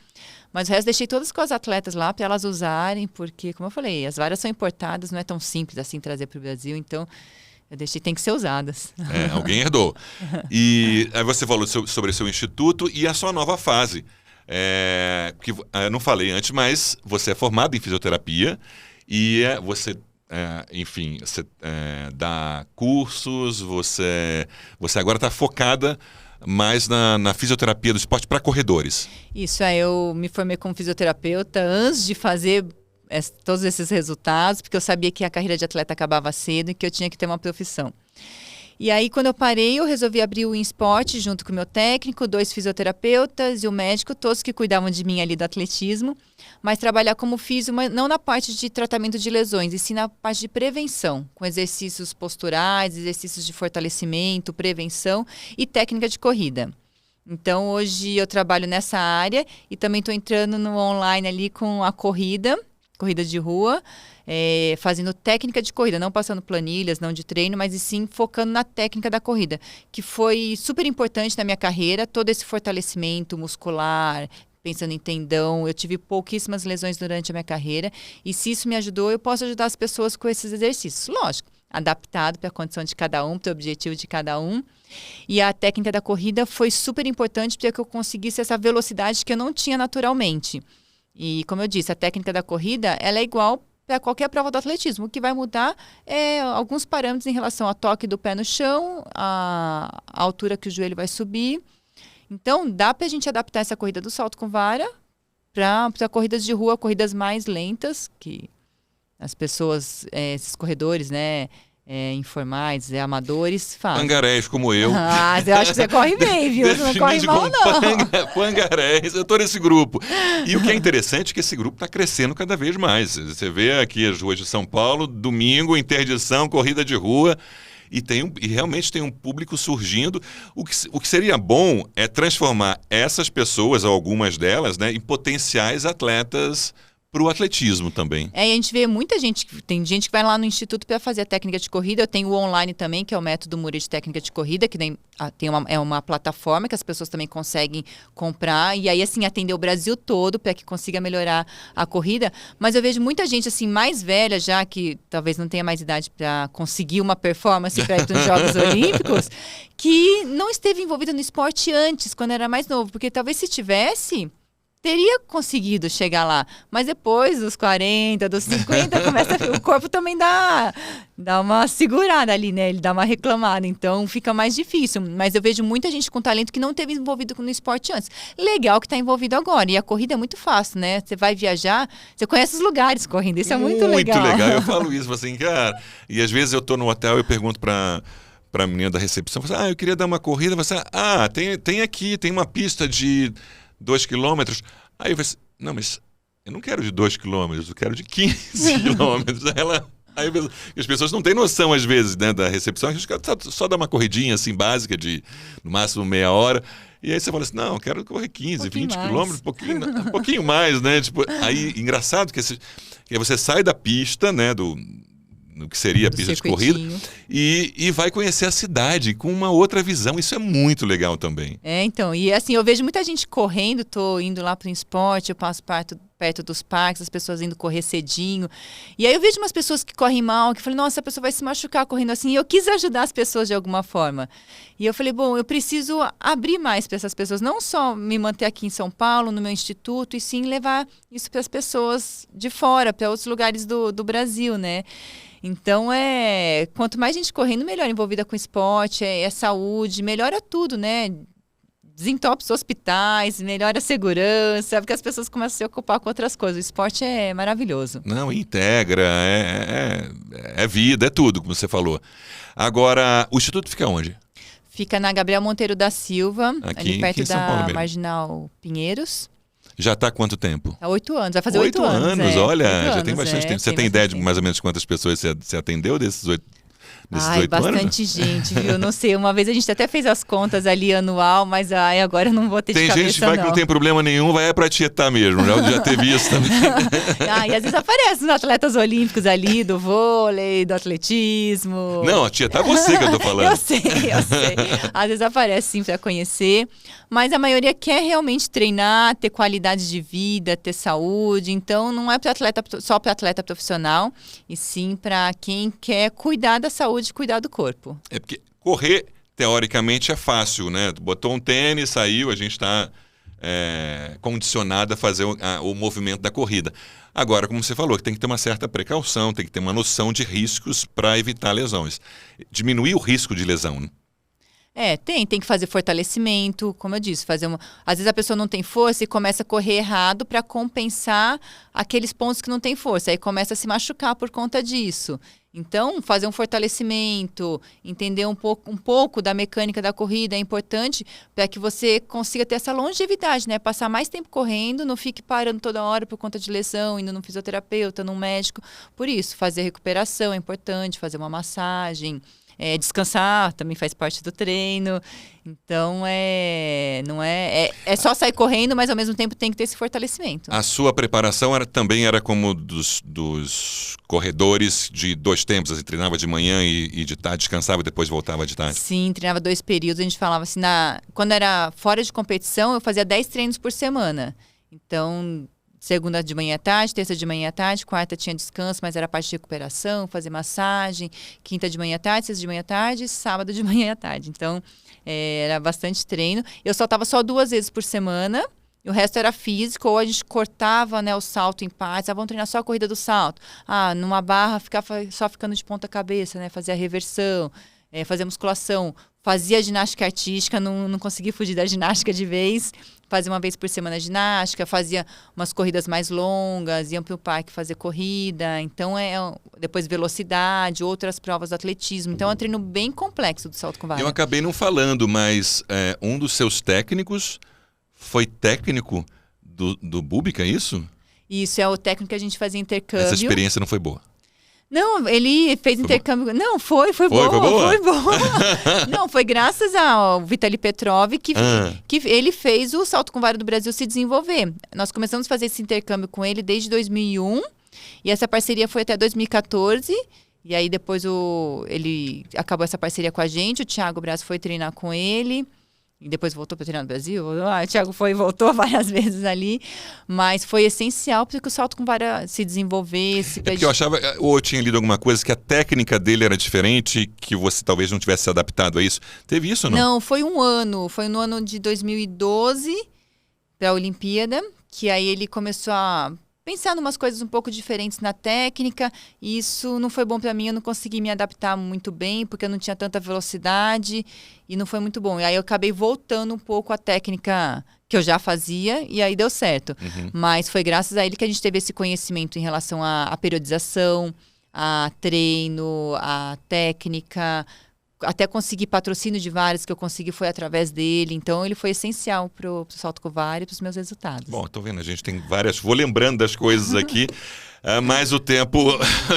Mas o resto deixei todas com as atletas lá para elas usarem, porque, como eu falei, as varas são importadas, não é tão simples assim trazer para o Brasil. Então, eu deixei, tem que ser usadas. Alguém herdou. E aí você falou sobre o seu instituto e a sua nova fase. Que eu não falei antes, mas você é formado em fisioterapia e você, enfim, você dá cursos, você agora está focada mais na fisioterapia do esporte para corredores. Isso, eu me formei como fisioterapeuta antes de fazer todos esses resultados, porque eu sabia que a carreira de atleta acabava cedo e que eu tinha que ter uma profissão. E aí, quando eu parei, eu resolvi abrir o InSport junto com o meu técnico, 2 fisioterapeutas e o médico, todos que cuidavam de mim ali do atletismo, mas trabalhar como físio, não na parte de tratamento de lesões, e sim na parte de prevenção, com exercícios posturais, exercícios de fortalecimento, prevenção e técnica de corrida. Então, hoje eu trabalho nessa área e também estou entrando no online ali com a corrida de rua, fazendo técnica de corrida, não passando planilhas, não de treino, mas e sim focando na técnica da corrida, que foi super importante na minha carreira, todo esse fortalecimento muscular, pensando em tendão. Eu tive pouquíssimas lesões durante a minha carreira e se isso me ajudou, eu posso ajudar as pessoas com esses exercícios. Lógico, adaptado para a condição de cada um, para o objetivo de cada um. E a técnica da corrida foi super importante para que eu conseguisse essa velocidade que eu não tinha naturalmente. E como eu disse, a técnica da corrida ela é igual para qualquer prova do atletismo. O que vai mudar é alguns parâmetros em relação ao toque do pé no chão, a altura que o joelho vai subir. Então, dá para a gente adaptar essa corrida do salto com vara para corridas de rua, corridas mais lentas, que as pessoas, esses corredores, né, informais, amadores, fazem. Pangarés como eu. Ah, eu acho que você corre bem, viu? Você não corre mal, não. Pangarés, eu tô nesse grupo. E o que é interessante é que esse grupo está crescendo cada vez mais. Você vê aqui as ruas de São Paulo, domingo, interdição, corrida de rua. E realmente tem um público surgindo. O que seria bom é transformar essas pessoas, ou algumas delas, né, em potenciais atletas para o atletismo também. E a gente vê muita gente, tem gente que vai lá no instituto para fazer a técnica de corrida. Eu tenho o online também, que é o método Moura de técnica de corrida, que é uma plataforma que as pessoas também conseguem comprar. E aí, assim, atender o Brasil todo para que consiga melhorar a corrida. Mas eu vejo muita gente, assim, mais velha já, que talvez não tenha mais idade para conseguir uma performance para ir para os Jogos Olímpicos, que não esteve envolvida no esporte antes, quando era mais novo. Porque talvez se tivesse, teria conseguido chegar lá, mas depois dos 40, dos 50, o corpo também dá uma segurada ali, né? Ele dá uma reclamada, então fica mais difícil. Mas eu vejo muita gente com talento que não teve envolvido no esporte antes. Legal que está envolvido agora, e a corrida é muito fácil, né? Você vai viajar, você conhece os lugares correndo, isso é muito legal. Muito legal, eu falo isso, assim, cara, e às vezes eu tô no hotel e eu pergunto para a menina da recepção, eu queria dar uma corrida, você, tem aqui, tem uma pista de 2 quilômetros. Aí eu falei assim, não, mas eu não quero de 2 quilômetros, eu quero de 15 quilômetros. Aí as pessoas não têm noção, às vezes, né, da recepção. A gente só dá uma corridinha assim, básica, de no máximo meia hora. E aí você fala assim, não, eu quero correr 15, 20 quilômetros, um pouquinho mais, né? Tipo, aí, engraçado que você sai da pista, né, no que seria a pista de corrida, e vai conhecer a cidade com uma outra visão. Isso é muito legal também. Então, e assim, eu vejo muita gente correndo, tô indo lá para o esporte, eu passo perto dos parques, as pessoas indo correr cedinho. E aí eu vejo umas pessoas que correm mal, que falam, nossa, a pessoa vai se machucar correndo assim. E eu quis ajudar as pessoas de alguma forma. E eu falei, bom, eu preciso abrir mais para essas pessoas, não só me manter aqui em São Paulo, no meu instituto, e sim levar isso para as pessoas de fora, para outros lugares do Brasil, né? Então, quanto mais gente correndo, melhor envolvida com esporte, saúde, melhora tudo, né? Desentope os hospitais, melhora a segurança, porque as pessoas começam a se ocupar com outras coisas. O esporte é maravilhoso. Não, integra, é vida, é tudo, como você falou. Agora, o instituto fica onde? Fica na Gabriel Monteiro da Silva, ali perto em São Paulo mesmo. Marginal Pinheiros. Já está há quanto tempo? Há 8 anos, vai fazer 8 anos. Olha, 8 já anos, tem bastante tempo. Você tem ideia de mais ou menos quantas pessoas você atendeu desses 8 anos? Bastante gente, viu? Não sei, uma vez a gente até fez as contas ali anual, mas agora eu não vou ter de cabeça, tem gente que vai que não tem problema nenhum, vai pra Tietá mesmo, já teve isso também. E às vezes aparecem os atletas olímpicos ali, do vôlei, do atletismo. Não, a Tietá é você que eu tô falando. Eu sei. Às vezes aparece sim pra conhecer, mas a maioria quer realmente treinar, ter qualidade de vida, ter saúde, então não é só para atleta profissional, e sim para quem quer cuidar da saúde, cuidar do corpo. É porque correr, teoricamente, é fácil, né? Botou um tênis, saiu, a gente está condicionado a fazer o movimento da corrida. Agora, como você falou, tem que ter uma certa precaução, tem que ter uma noção de riscos para evitar lesões. Diminuir o risco de lesão, né? Tem que fazer fortalecimento, como eu disse, às vezes a pessoa não tem força e começa a correr errado para compensar aqueles pontos que não tem força, aí começa a se machucar por conta disso. Então, fazer um fortalecimento, entender um pouco da mecânica da corrida é importante para que você consiga ter essa longevidade, né? Passar mais tempo correndo, não fique parando toda hora por conta de lesão, indo num fisioterapeuta, num médico. Por isso, fazer recuperação é importante, fazer uma massagem. Descansar também faz parte do treino. Então, não é só sair correndo, mas ao mesmo tempo tem que ter esse fortalecimento. A sua preparação também era como dos corredores de 2 tempos? Você treinava de manhã e de tarde, descansava e depois voltava de tarde? Sim, treinava 2 períodos. A gente falava assim, quando era fora de competição, eu fazia 10 treinos por semana. Então, Segunda de manhã à tarde, terça de manhã à tarde, quarta tinha descanso, mas era parte de recuperação, fazer massagem, quinta de manhã à tarde, sexta de manhã à tarde, sábado de manhã à tarde. Então, era bastante treino. Eu saltava só 2 vezes por semana, e o resto era físico, ou a gente cortava, né, o salto em partes. Vamos treinar só a corrida do salto. Numa barra, só ficando de ponta cabeça, né, fazia a reversão, fazia musculação. Fazia ginástica artística, não consegui fugir da ginástica de vez. Fazia 1 vez por semana ginástica, fazia umas corridas mais longas, iam para o parque fazer corrida. Então, depois velocidade, outras provas do atletismo. Então, é um treino bem complexo do salto com vara. Eu acabei não falando, mas um dos seus técnicos foi técnico do Búbica, é isso? Isso, é o técnico que a gente fazia intercâmbio. Essa experiência não foi boa? Não, ele fez intercâmbio. Não, foi boa. Foi boa. Não, foi graças ao Vitaly Petrov que ele fez o salto com vara do Brasil se desenvolver. Nós começamos a fazer esse intercâmbio com ele desde 2001 e essa parceria foi até 2014. E aí depois ele acabou essa parceria com a gente, o Thiago Braz foi treinar com ele. E depois voltou para treinar no Brasil. O Thiago foi e voltou várias vezes ali. Mas foi essencial para que o salto com vara se desenvolvesse. Porque eu achava, ou eu tinha lido alguma coisa, que a técnica dele era diferente, que você talvez não tivesse se adaptado a isso. Teve isso ou não? Não, foi um ano. Foi no ano de 2012, para a Olimpíada, que aí ele começou a pensar em umas coisas um pouco diferentes na técnica, e isso não foi bom para mim, eu não consegui me adaptar muito bem, porque eu não tinha tanta velocidade, e não foi muito bom. E aí eu acabei voltando um pouco à técnica que eu já fazia, e aí deu certo. Mas foi graças a ele que a gente teve esse conhecimento em relação à periodização, a treino, a técnica, até conseguir patrocínio de vários que eu consegui foi através dele. Então, ele foi essencial pro salto com vara e para os meus resultados. Bom, tô vendo, a gente tem várias... Vou lembrando das coisas aqui, mas o tempo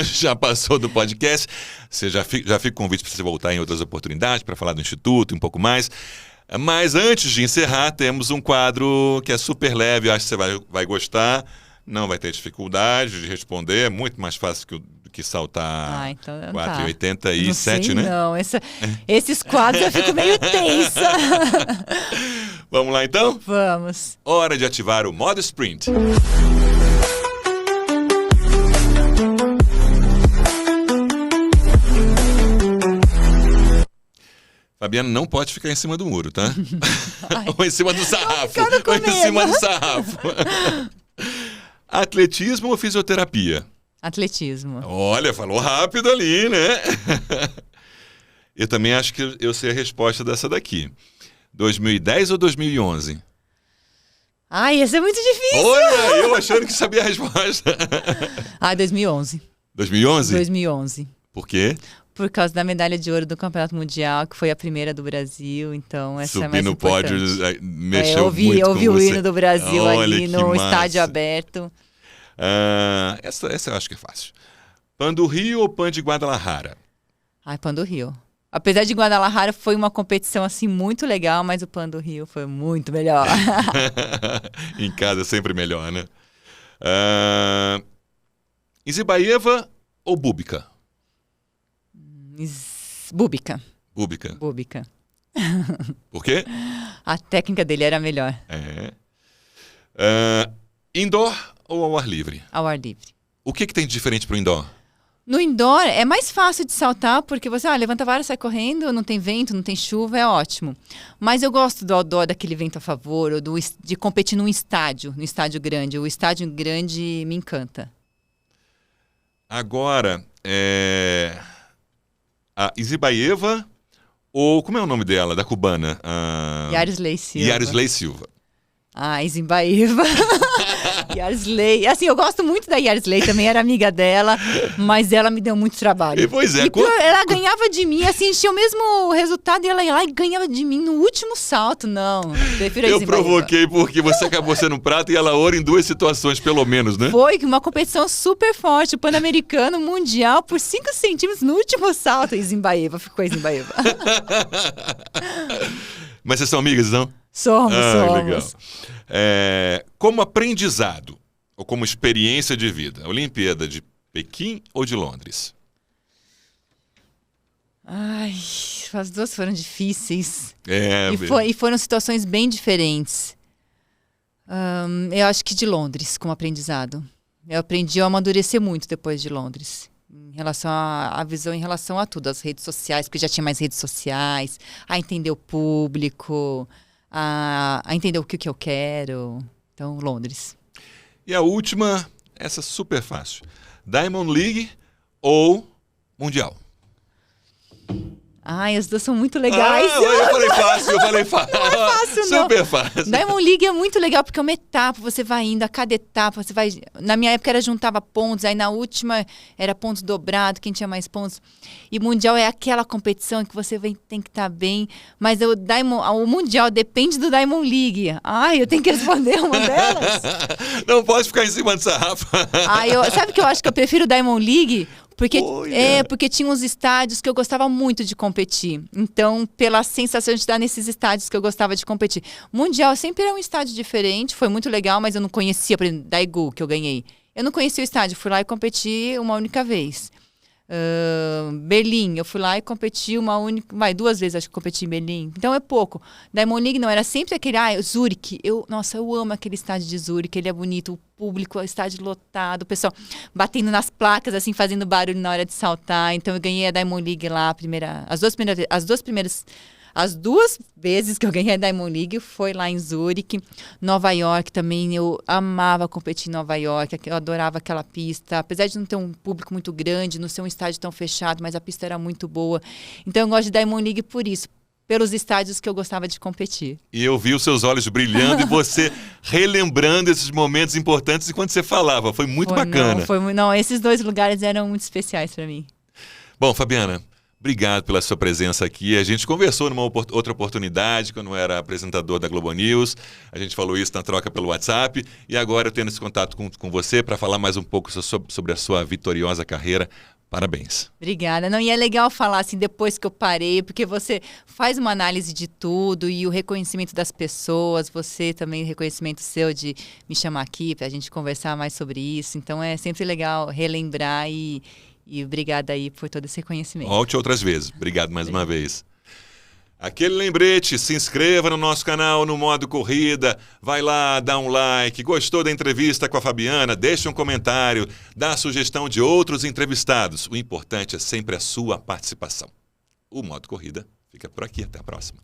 já passou do podcast. Você já fica convite para você voltar em outras oportunidades, para falar do Instituto um pouco mais. Mas antes de encerrar, temos um quadro que é super leve, acho que você vai gostar. Não vai ter dificuldade de responder, é muito mais fácil do que saltar então 4,80 e 7, né? Não, esses quadros eu fico meio tensa. Vamos lá então? Vamos. Hora de ativar o modo sprint. Fabiana não pode ficar em cima do muro, tá? Ou em cima do sarrafo. Ou em cima do sarrafo. Atletismo ou fisioterapia? Atletismo. Olha, falou rápido ali, né? Eu também acho que eu sei a resposta dessa daqui. 2010 ou 2011? Essa é muito difícil. Olha, eu achando que sabia a resposta. 2011. 2011? 2011. Por quê? Por causa da medalha de ouro do Campeonato Mundial, que foi a primeira do Brasil, então essa é mais no importante. Pódio, mexeu muito com eu ouvi você. O hino do Brasil. Olha, ali no massa. estádio aberto. Essa eu acho que é fácil. Pan do Rio ou Pan de Guadalajara? Pan do Rio. Apesar de Guadalajara foi uma competição assim muito legal, mas o Pan do Rio foi muito melhor. Em casa sempre melhor, né? Izibaeva ou Búbica? Búbica. Búbica. Por quê? A técnica dele era melhor. Indoor ou ao ar livre? Ao ar livre. O que tem de diferente pro indoor? No indoor é mais fácil de saltar, porque você levanta a vara, sai correndo, não tem vento, não tem chuva, é ótimo. Mas eu gosto do outdoor, daquele vento a favor, ou de competir no estádio grande. O estádio grande me encanta. Agora, a Izibaeva, ou como é o nome dela, da cubana? Yarisley Silva. Yarisley Silva. Izibaeva. Yarisley. Assim, eu gosto muito da Yarisley, também era amiga dela, mas ela me deu muito trabalho. Pois é. Ela ganhava de mim, assim, tinha o mesmo resultado e ela ia lá e ganhava de mim no último salto. Não, prefiro a Izibaeva. Eu provoquei porque você acabou sendo prata e ela ouro em 2 situações, pelo menos, né? Foi uma competição super forte, o Pan-Americano, Mundial, por 5 centímetros no último salto. Izibaeva, ficou Izibaeva. Mas vocês são amigas, não? Somos. Legal. Como aprendizado ou como experiência de vida, Olimpíada de Pequim ou de Londres? As duas foram difíceis. E foram situações bem diferentes. Eu acho que de Londres, como aprendizado. Eu aprendi a amadurecer muito depois de Londres. Em relação à visão, em relação a tudo, as redes sociais, porque já tinha mais redes sociais, a entender o público, a entender o que eu quero. Então, Londres. E a última, essa super fácil. Diamond League ou Mundial? Ai, as duas são muito legais. Eu falei fácil. Não é fácil, não. Super fácil. Diamond League é muito legal, porque é uma etapa, você vai indo, a cada etapa, você vai... Na minha época juntava pontos, aí na última era pontos dobrados, quem tinha mais pontos. E Mundial é aquela competição que você tem que estar bem, mas o Mundial depende do Diamond League. Ai, eu tenho que responder uma delas? Não pode ficar em cima de sarrafo. Sabe que eu acho que eu prefiro o Diamond League? Porque tinha uns estádios que eu gostava muito de competir. Então, pela sensação de estar nesses estádios que eu gostava de competir. Mundial sempre era um estádio diferente, foi muito legal, mas eu não conhecia, por exemplo, Daegu, que eu ganhei. Eu não conhecia o estádio, fui lá e competi uma única vez. Berlim, eu fui lá e competi duas vezes acho que competi em Berlim. Então é pouco. Diamond League não, era sempre aquele, Zurique. Eu amo aquele estádio de Zurique, ele é bonito, o público, o estádio lotado, o pessoal batendo nas placas, assim, fazendo barulho na hora de saltar. Então eu ganhei a Diamond League lá, as duas vezes que eu ganhei a Diamond League foi lá em Zurique. Nova York também, eu amava competir em Nova York, eu adorava aquela pista. Apesar de não ter um público muito grande, não ser um estádio tão fechado, mas a pista era muito boa. Então eu gosto de Diamond League por isso, pelos estádios que eu gostava de competir. E eu vi os seus olhos brilhando e você relembrando esses momentos importantes enquanto você falava. Foi muito bacana. Não, esses dois lugares eram muito especiais para mim. Bom, Fabiana, obrigado pela sua presença aqui. A gente conversou numa outra oportunidade, quando eu era apresentador da Globo News. A gente falou isso na troca pelo WhatsApp. E agora eu tendo esse contato com você para falar mais um pouco sobre a sua vitoriosa carreira. Parabéns. Obrigada. E é legal falar assim, depois que eu parei, porque você faz uma análise de tudo e o reconhecimento das pessoas, você também, o reconhecimento seu de me chamar aqui para a gente conversar mais sobre isso. Então é sempre legal relembrar e obrigada aí por todo esse reconhecimento. Volte outras vezes. Obrigado mais uma vez. Aquele lembrete, se inscreva no nosso canal no Modo Corrida, vai lá, dá um like, gostou da entrevista com a Fabiana, deixa um comentário, dá a sugestão de outros entrevistados. O importante é sempre a sua participação. O Modo Corrida fica por aqui, até a próxima.